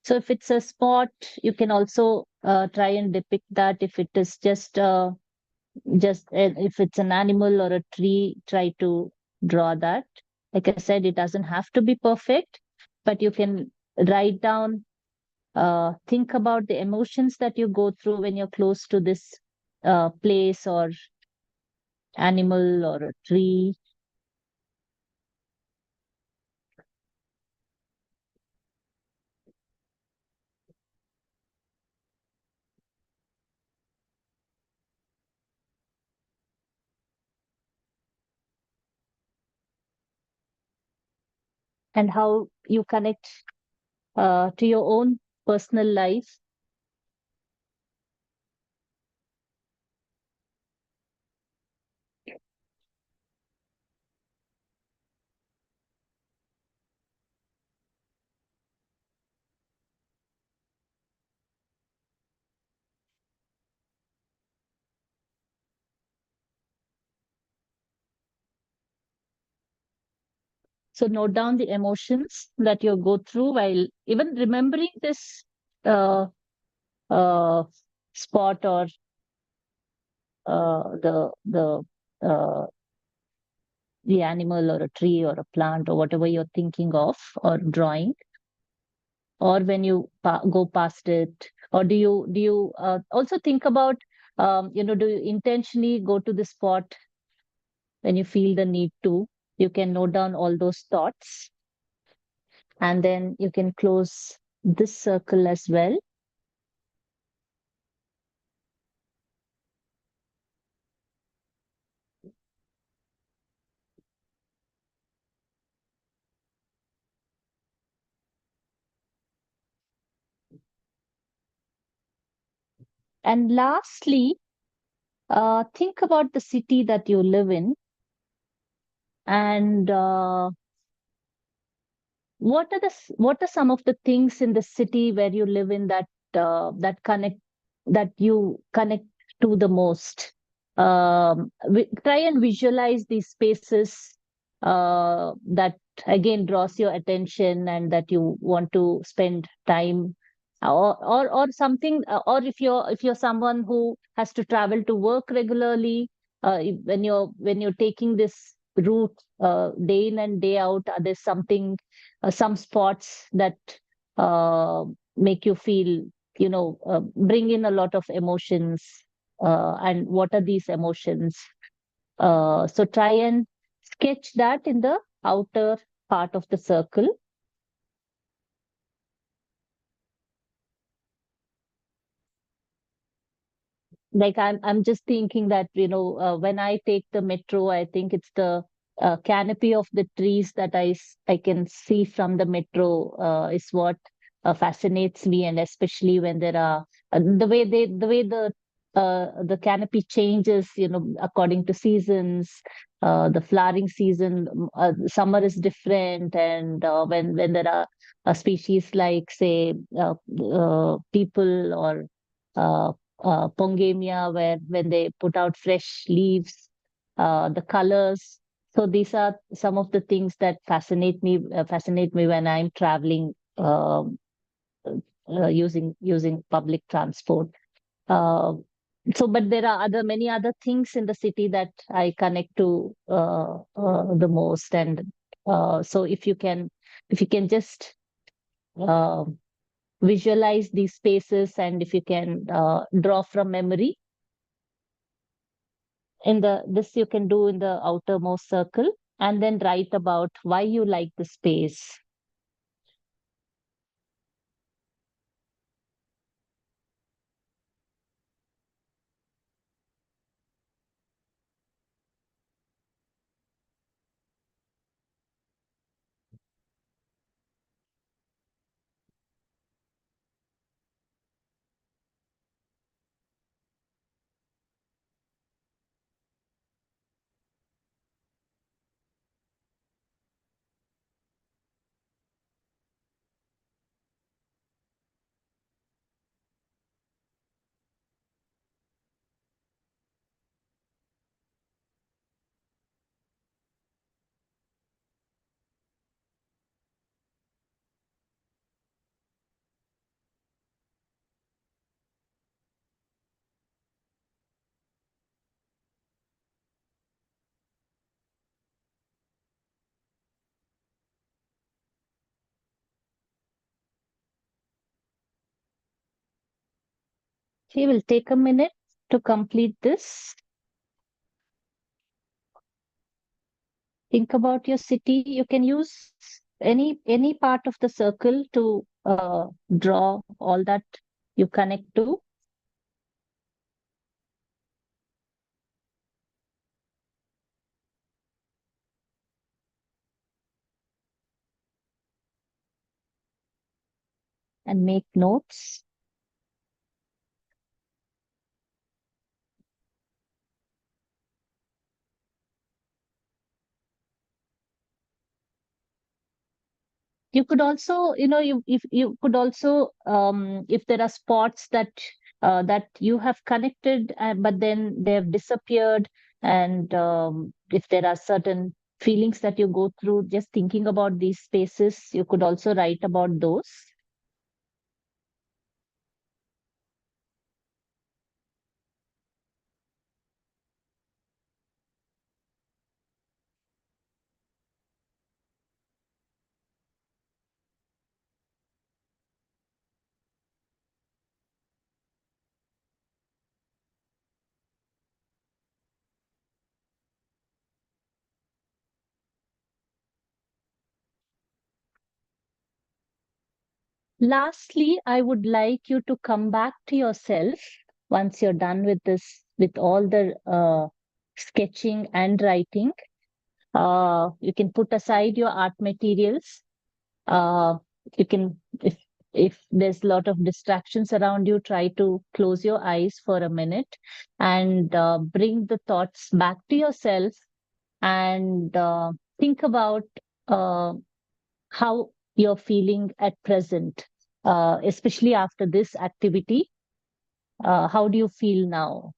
So if it's a spot, you can also try and depict that. If it is just if it's an animal or a tree, try to draw that. Like I said, it doesn't have to be perfect, but you can write down, think about the emotions that you go through when you're close to this place or animal or a tree. And how you connect to your own personal life. So note down the emotions that you go through while even remembering this uh, uh, spot or the uh, the animal or a tree or a plant or whatever you're thinking of or drawing, or when you go past it. Or do you also think about do you intentionally go to the spot when you feel the need to? You can note down all those thoughts, and then you can close this circle as well. And lastly, think about the city that you live in, and what are some of the things in the city where you live in that you connect to the most. Try and visualize these spaces that again draws your attention and that you want to spend time, or something, or if you're someone who has to travel to work regularly, when you're taking this route day in and day out, there's some spots that make you feel, bring in a lot of emotions. And what are these emotions? So try and sketch that in the outer part of the circle. Like I'm just thinking that, when I take the metro, I think it's the canopy of the trees that I can see from the metro is what fascinates me, and especially when there are the way the the canopy changes, according to seasons. The flowering season, summer is different, and when there are species like, say, people or pongamia, where when they put out fresh leaves, the colors. So these are some of the things that fascinate me when I'm traveling, using public transport. Uh, but there are many other things in the city that I connect to the most. And so if you can just uh, visualize these spaces, and if you can draw from memory, this you can do in the outermost circle, and then write about why you like the space. Okay, we'll take a minute to complete this. Think about your city. You can use any part of the circle to draw all that you connect to. And make notes. You could also, if you could also, if there are spots that you have connected, but then they have disappeared, and if there are certain feelings that you go through just thinking about these spaces, you could also write about those. Lastly, I would like you to come back to yourself once you're done with this, with all the sketching and writing. You can put aside your art materials. You can, if there's a lot of distractions around you, try to close your eyes for a minute and bring the thoughts back to yourself, and think about uh, how you're feeling at present, especially after this activity. How do you feel now?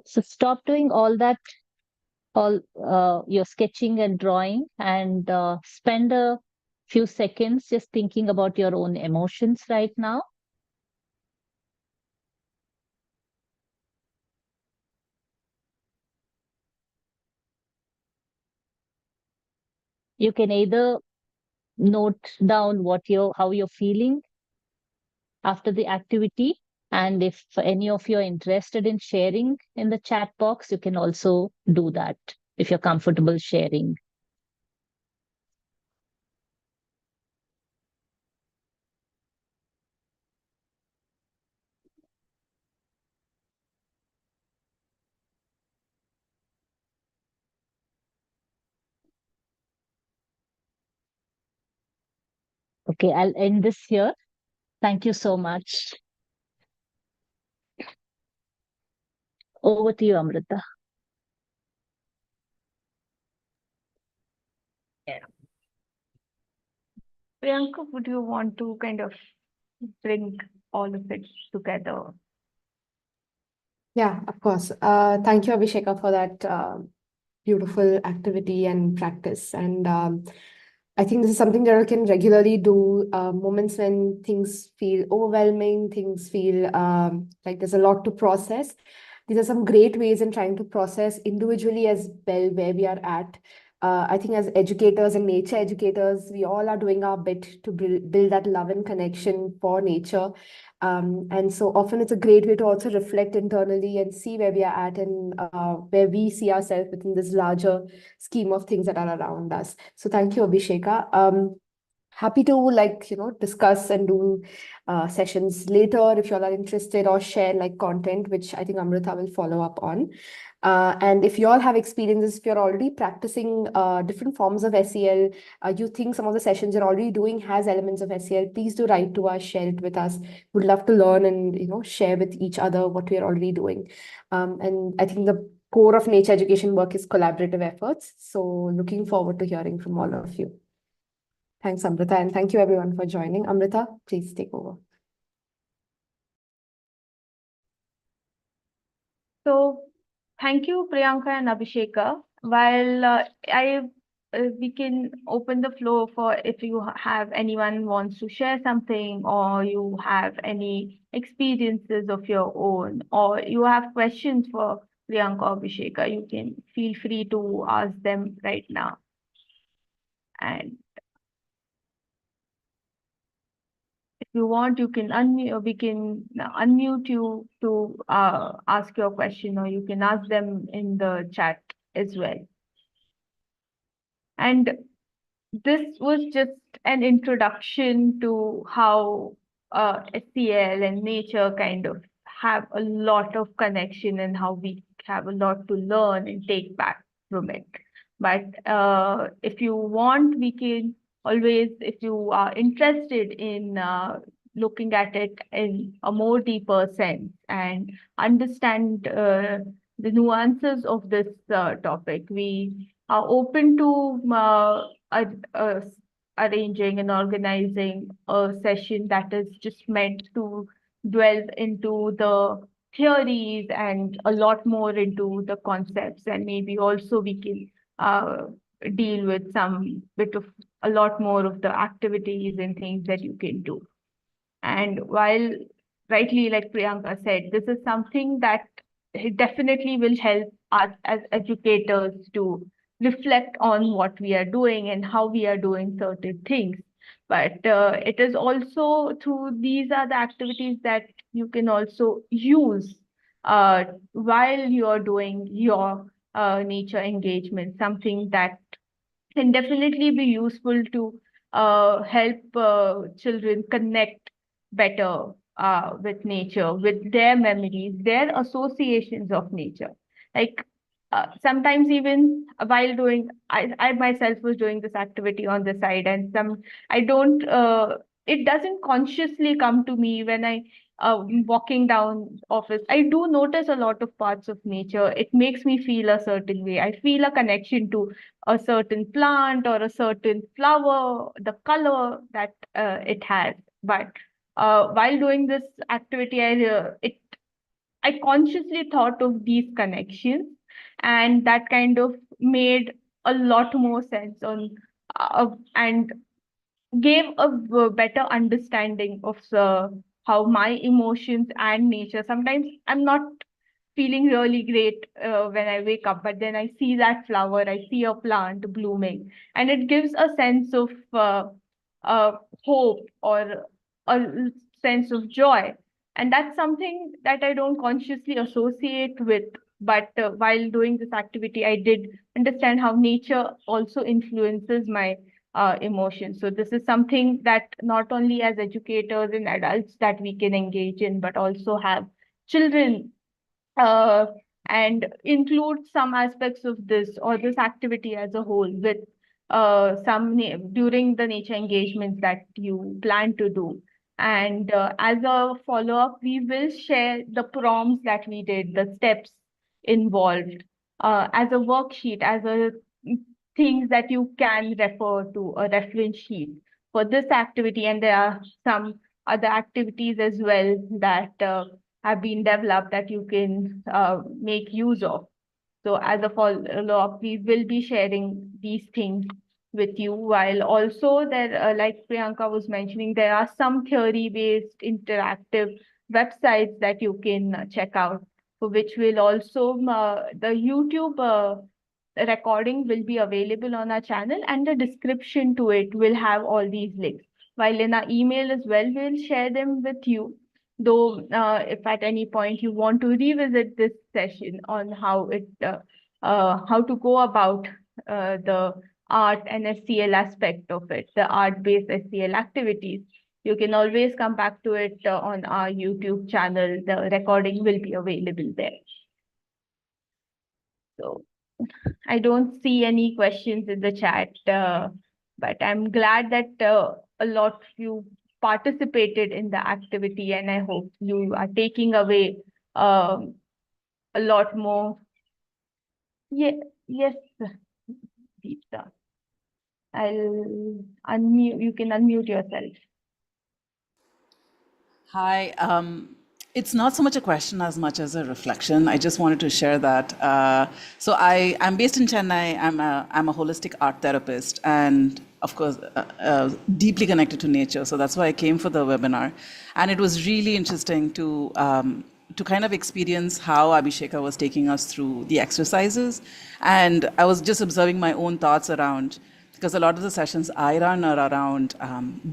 So stop doing all that, all your sketching and drawing, and spend a few seconds just thinking about your own emotions right now. You can either note down how you're feeling after the activity, and if any of you are interested in sharing in the chat box, you can also do that if you're comfortable sharing. Okay, I'll end this here. Thank you so much. Over to you, Amrita. Priyanka, would you want to kind of bring all of it together? Yeah, of course. Thank you, Abhisheka, for that beautiful activity and practice. And I think this is something that I can regularly do, moments when things feel overwhelming, things feel like there's a lot to process. These are some great ways in trying to process individually as well where we are at. I think as educators and nature educators, we all are doing our bit to build that love and connection for nature. And so often it's a great way to also reflect internally and see where we are at and where we see ourselves within this larger scheme of things that are around us. So thank you, Abhisheka. Happy to discuss and do sessions later if you all are interested, or share content, which I think Amrita will follow up on. And if you all have experiences, if you're already practicing different forms of SEL, you think some of the sessions you're already doing has elements of SEL, please do write to us, share it with us. Would love to learn and share with each other what we are already doing. And I think the core of nature education work is collaborative efforts. So looking forward to hearing from all of you. Thanks, Amrita, and thank you everyone for joining. Amrita, please take over. So thank you, Priyanka and Abhisheka. While we can open the floor for if you have anyone wants to share something, or you have any experiences of your own, or you have questions for Priyanka or Abhisheka, you can feel free to ask them right now. And if you want, you can unmute. We can unmute you to ask your question, or you can ask them in the chat as well. And this was just an introduction to how SEL and nature kind of have a lot of connection, and how we have a lot to learn and take back from it. But if you want, we can always, if you are interested in looking at it in a more deeper sense and understand the nuances of this topic, we are open to arranging and organizing a session that is just meant to delve into the theories and a lot more into the concepts, and maybe also we can deal with some bit of a lot more of the activities and things that you can do. And while rightly, like Priyanka said, this is something that definitely will help us as educators to reflect on what we are doing and how we are doing certain things. But it is also through these are the activities that you can also use while you're doing your nature engagement, something that can definitely be useful to help children connect better with nature, with their memories, their associations of nature. Like sometimes even while doing, I myself was doing this activity on the side, and it doesn't consciously come to me when I walking down office. I do notice a lot of parts of nature. It makes me feel a certain way. I feel a connection to a certain plant or a certain flower, the color that it has. But while doing this activity, I consciously thought of these connections, and that kind of made a lot more sense and gave a better understanding of how my emotions and nature. Sometimes I'm not feeling really great when I wake up, but then I see that flower, I see a plant blooming, and it gives a sense of hope or a sense of joy. And that's something that I don't consciously associate with. But while doing this activity, I did understand how nature also influences my emotions. So this is something that not only as educators and adults that we can engage in, but also have children and include some aspects of this or this activity as a whole with during the nature engagements that you plan to do. And as a follow-up, we will share the prompts that we did, the steps involved, as a worksheet, as a things that you can refer to, a reference sheet for this activity. And there are some other activities as well that have been developed that you can make use of. So as a follow-up, we will be sharing these things with you, while also there, like Priyanka was mentioning, there are some theory-based interactive websites that you can check out, for which will also, the YouTube recording will be available on our channel, and the description to it will have all these links. While in our email as well, we'll share them with you. Though, if at any point you want to revisit this session on how to go about the art and SEL aspect of it, the art-based SEL activities, you can always come back to it on our YouTube channel. The recording will be available there. So I don't see any questions in the chat, but I'm glad that a lot of you participated in the activity, and I hope you are taking away a lot more. Yes, Deepta. I'll unmute. You can unmute yourself. Hi. It's not so much a question as much as a reflection. I just wanted to share that. So I'm based in Chennai. I'm a holistic art therapist, and of course, deeply connected to nature. So that's why I came for the webinar, and it was really interesting to kind of experience how Abhisheka was taking us through the exercises, and I was just observing my own thoughts around. Because a lot of the sessions I run are around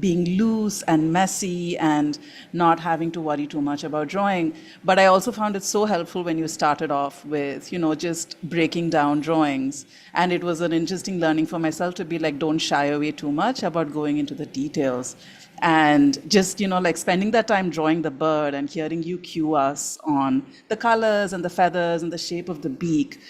being loose and messy and not having to worry too much about drawing. But I also found it so helpful when you started off with, just breaking down drawings. And it was an interesting learning for myself to be like, don't shy away too much about going into the details. And just, like spending that time drawing the bird and hearing you cue us on the colors and the feathers and the shape of the beak.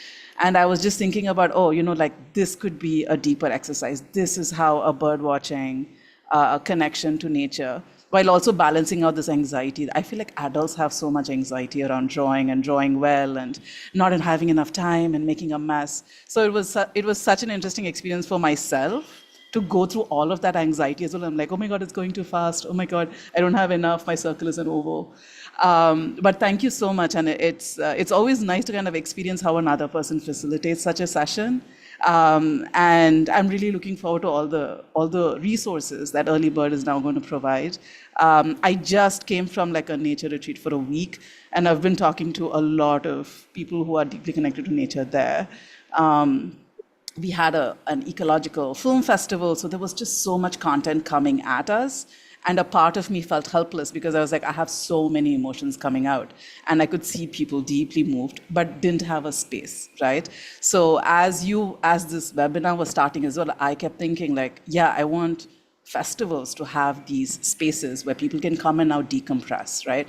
And I was just thinking about, like this could be a deeper exercise. This is how a bird watching, a connection to nature, while also balancing out this anxiety. I feel like adults have so much anxiety around drawing and drawing well and not having enough time and making a mess. So it was such an interesting experience for myself to go through all of that anxiety as well. I'm like, oh my God, it's going too fast. Oh my God, I don't have enough. My circle is an oval. But thank you so much. And it's always nice to kind of experience how another person facilitates such a session. And I'm really looking forward to all the resources that Early Bird is now going to provide. I just came from like a nature retreat for a week, and I've been talking to a lot of people who are deeply connected to nature there. We had an ecological film festival, so there was just so much content coming at us. And a part of me felt helpless because I was like, I have so many emotions coming out. And I could see people deeply moved, but didn't have a space, right? So as this webinar was starting as well, I kept thinking like, yeah, I want festivals to have these spaces where people can come and now decompress, right?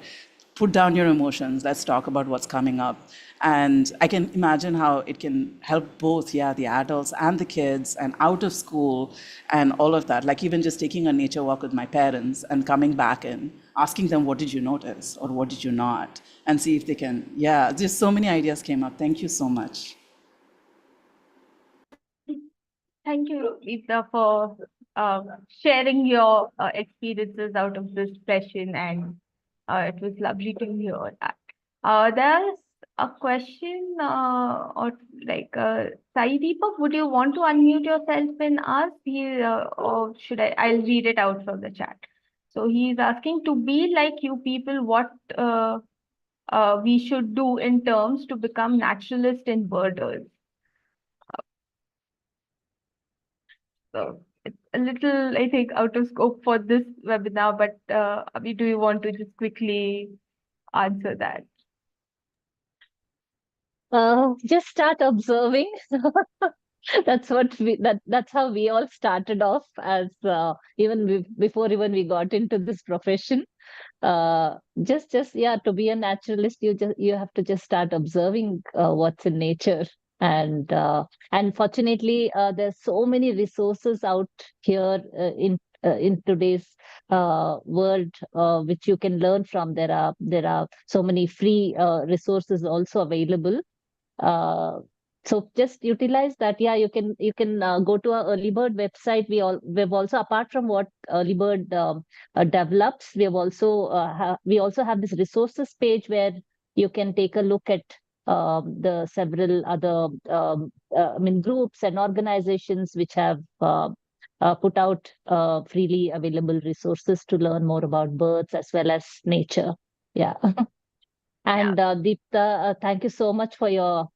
Put down your emotions, let's talk about what's coming up. And I can imagine how it can help both, the adults and the kids and out of school and all of that. Like even just taking a nature walk with my parents and coming back and asking them, what did you notice or what did you not? And see if they can, just so many ideas came up. Thank you so much. Thank you, Rita, for sharing your experiences out of this session, and it was lovely to hear that. There's a question, or like, Sai Deepak, would you want to unmute yourself and ask? Or should I'll read it out from the chat. So he's asking, to be like you people, what we should do in terms to become naturalist in birders. So it's a little, I think, out of scope for this webinar, but Abhi, do you want to just quickly answer that? Just start observing. That's how we all started off as before we got into this profession. To be a naturalist, you have to just start observing what's in nature And fortunately, there's so many resources out here in today's world which you can learn from. There are so many free resources also available. So just utilize that. Yeah, you can go to our Early Bird website. We've also, apart from what Early Bird develops, we also have this resources page where you can take a look at the several other groups and organizations which have put out freely available resources to learn more about birds as well as nature. Yeah. And Deepta, thank you so much for your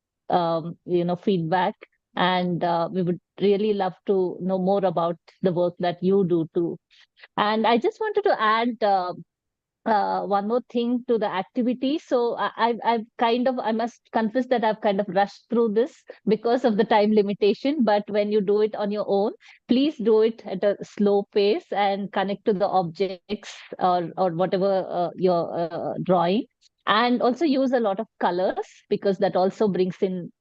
feedback, and we would really love to know more about the work that you do too. And I just wanted to add one more thing to the activity. So I must confess that I've kind of rushed through this because of the time limitation. But when you do it on your own, please do it at a slow pace and connect to the objects or whatever you're drawing. And also use a lot of colors, because that also brings in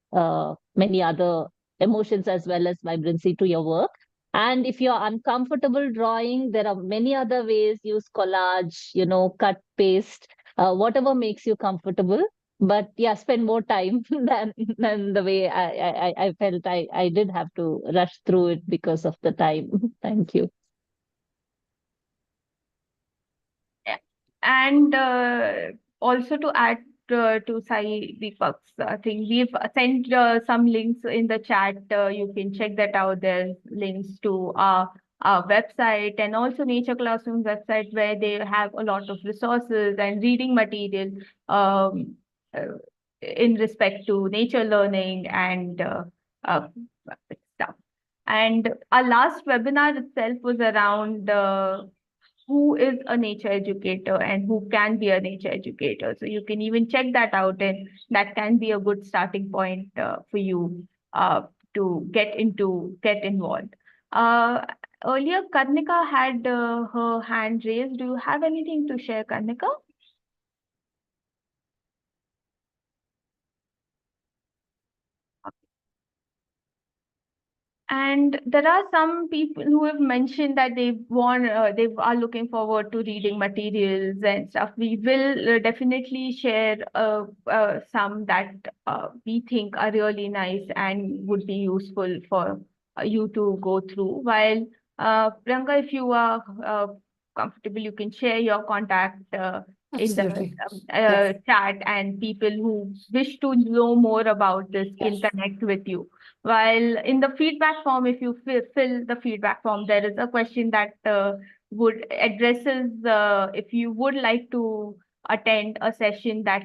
many other emotions as well as vibrancy to your work. And if you're uncomfortable drawing, there are many other ways. Use collage, cut, paste, whatever makes you comfortable. But yeah, spend more time than the way I felt I did have to rush through it because of the time. Thank you. And also to add to 𝗕𝗵𝗃𝗃's thing, we've sent some links in the chat. You can check that out. There's links to our website and also Nature Classroom's website, where they have a lot of resources and reading material in respect to nature learning and stuff. And our last webinar itself was around who is a nature educator and who can be a nature educator. So you can even check that out, and that can be a good starting point for you to get involved. Earlier, Karnika had her hand raised. Do you have anything to share, Karnika? And there are some people who have mentioned that they are looking forward to reading materials and stuff. We will definitely share some that we think are really nice and would be useful for you to go through. While Priyanka, if you are comfortable, you can share your contact in the chat, and people who wish to know more about this can connect with you. While in the feedback form, if you fill the feedback form, there is a question that addresses if you would like to attend a session that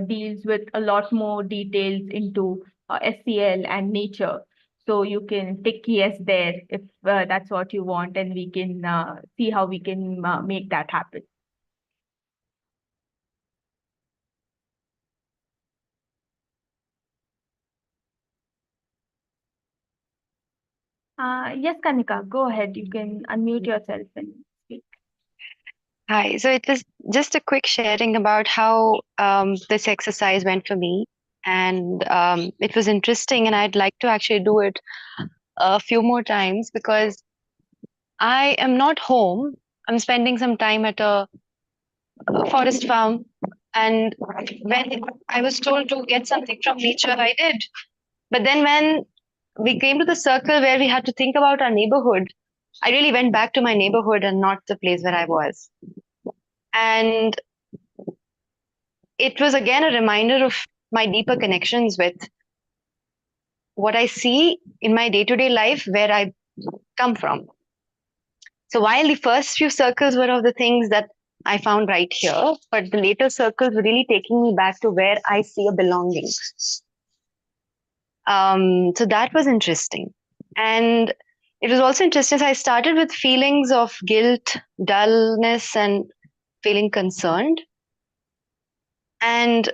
deals with a lot more details into SEL and nature. So you can tick yes there if that's what you want, and we can see how we can make that happen. Yes, Kanika, go ahead. You can unmute yourself and speak. Hi. So it was just a quick sharing about how this exercise went for me. And it was interesting, and I'd like to actually do it a few more times, because I am not home. I'm spending some time at a forest farm. And when I was told to get something from nature, I did. But then when we came to the circle where we had to think about our neighborhood, I really went back to my neighborhood and not the place where I was. And it was again a reminder of my deeper connections with what I see in my day-to-day life, where I come from. So while the first few circles were of the things that I found right here, but the later circles were really taking me back to where I see a belonging. So that was interesting. And it was also interesting. So I started with feelings of guilt, dullness, and feeling concerned. And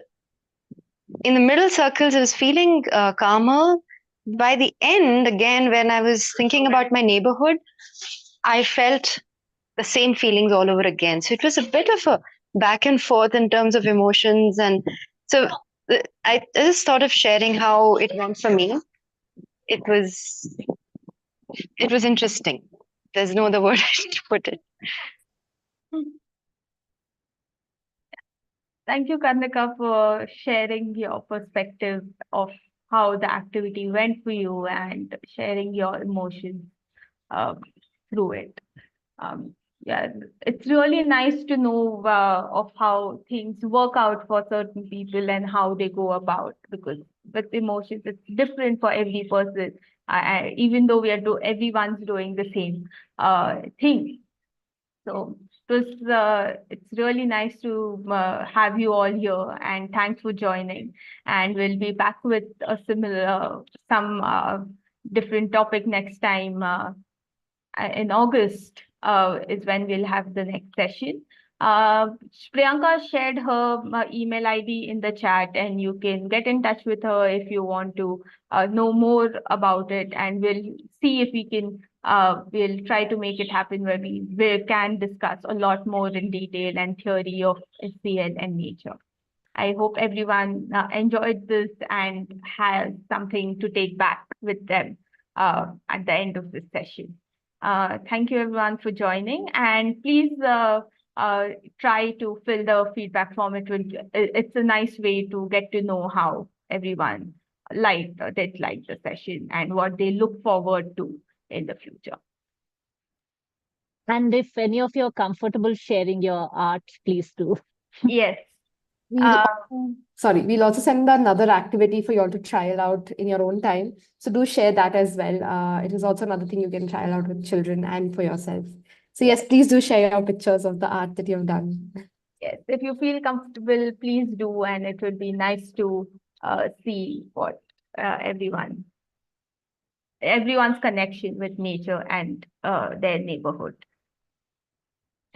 in the middle circles, I was feeling calmer. By the end, again, when I was thinking about my neighborhood, I felt the same feelings all over again. So it was a bit of a back and forth in terms of emotions. And so I just thought of sharing how it went for me. It was interesting. There's no other word to put it. Thank you, Karnika, for sharing your perspective of how the activity went for you and sharing your emotions through it. Yeah, it's really nice to know of how things work out for certain people and how they go about, because with emotions, it's different for every person. Even though everyone's doing the same thing. So it's really nice to have you all here, and thanks for joining. And we'll be back with a similar, some different topic next time. In August is when we'll have the next session. Priyanka shared her email ID in the chat, and you can get in touch with her if you want to know more about it. And we'll see if we can, we'll try to make it happen where we can discuss a lot more in detail and theory of SEL and nature. I hope everyone enjoyed this and has something to take back with them at the end of this session. Thank you everyone for joining, and please try to fill the feedback form. It's a nice way to get to know how everyone did like the session and what they look forward to in the future. And if any of you are comfortable sharing your art, please do. Yes. We'll also send another activity for you all to trial out in your own time. So do share that as well. It is also another thing you can trial out with children and for yourself. So yes, please do share your pictures of the art that you have done. Yes, if you feel comfortable, please do, and it would be nice to see what everyone's connection with nature and their neighborhood.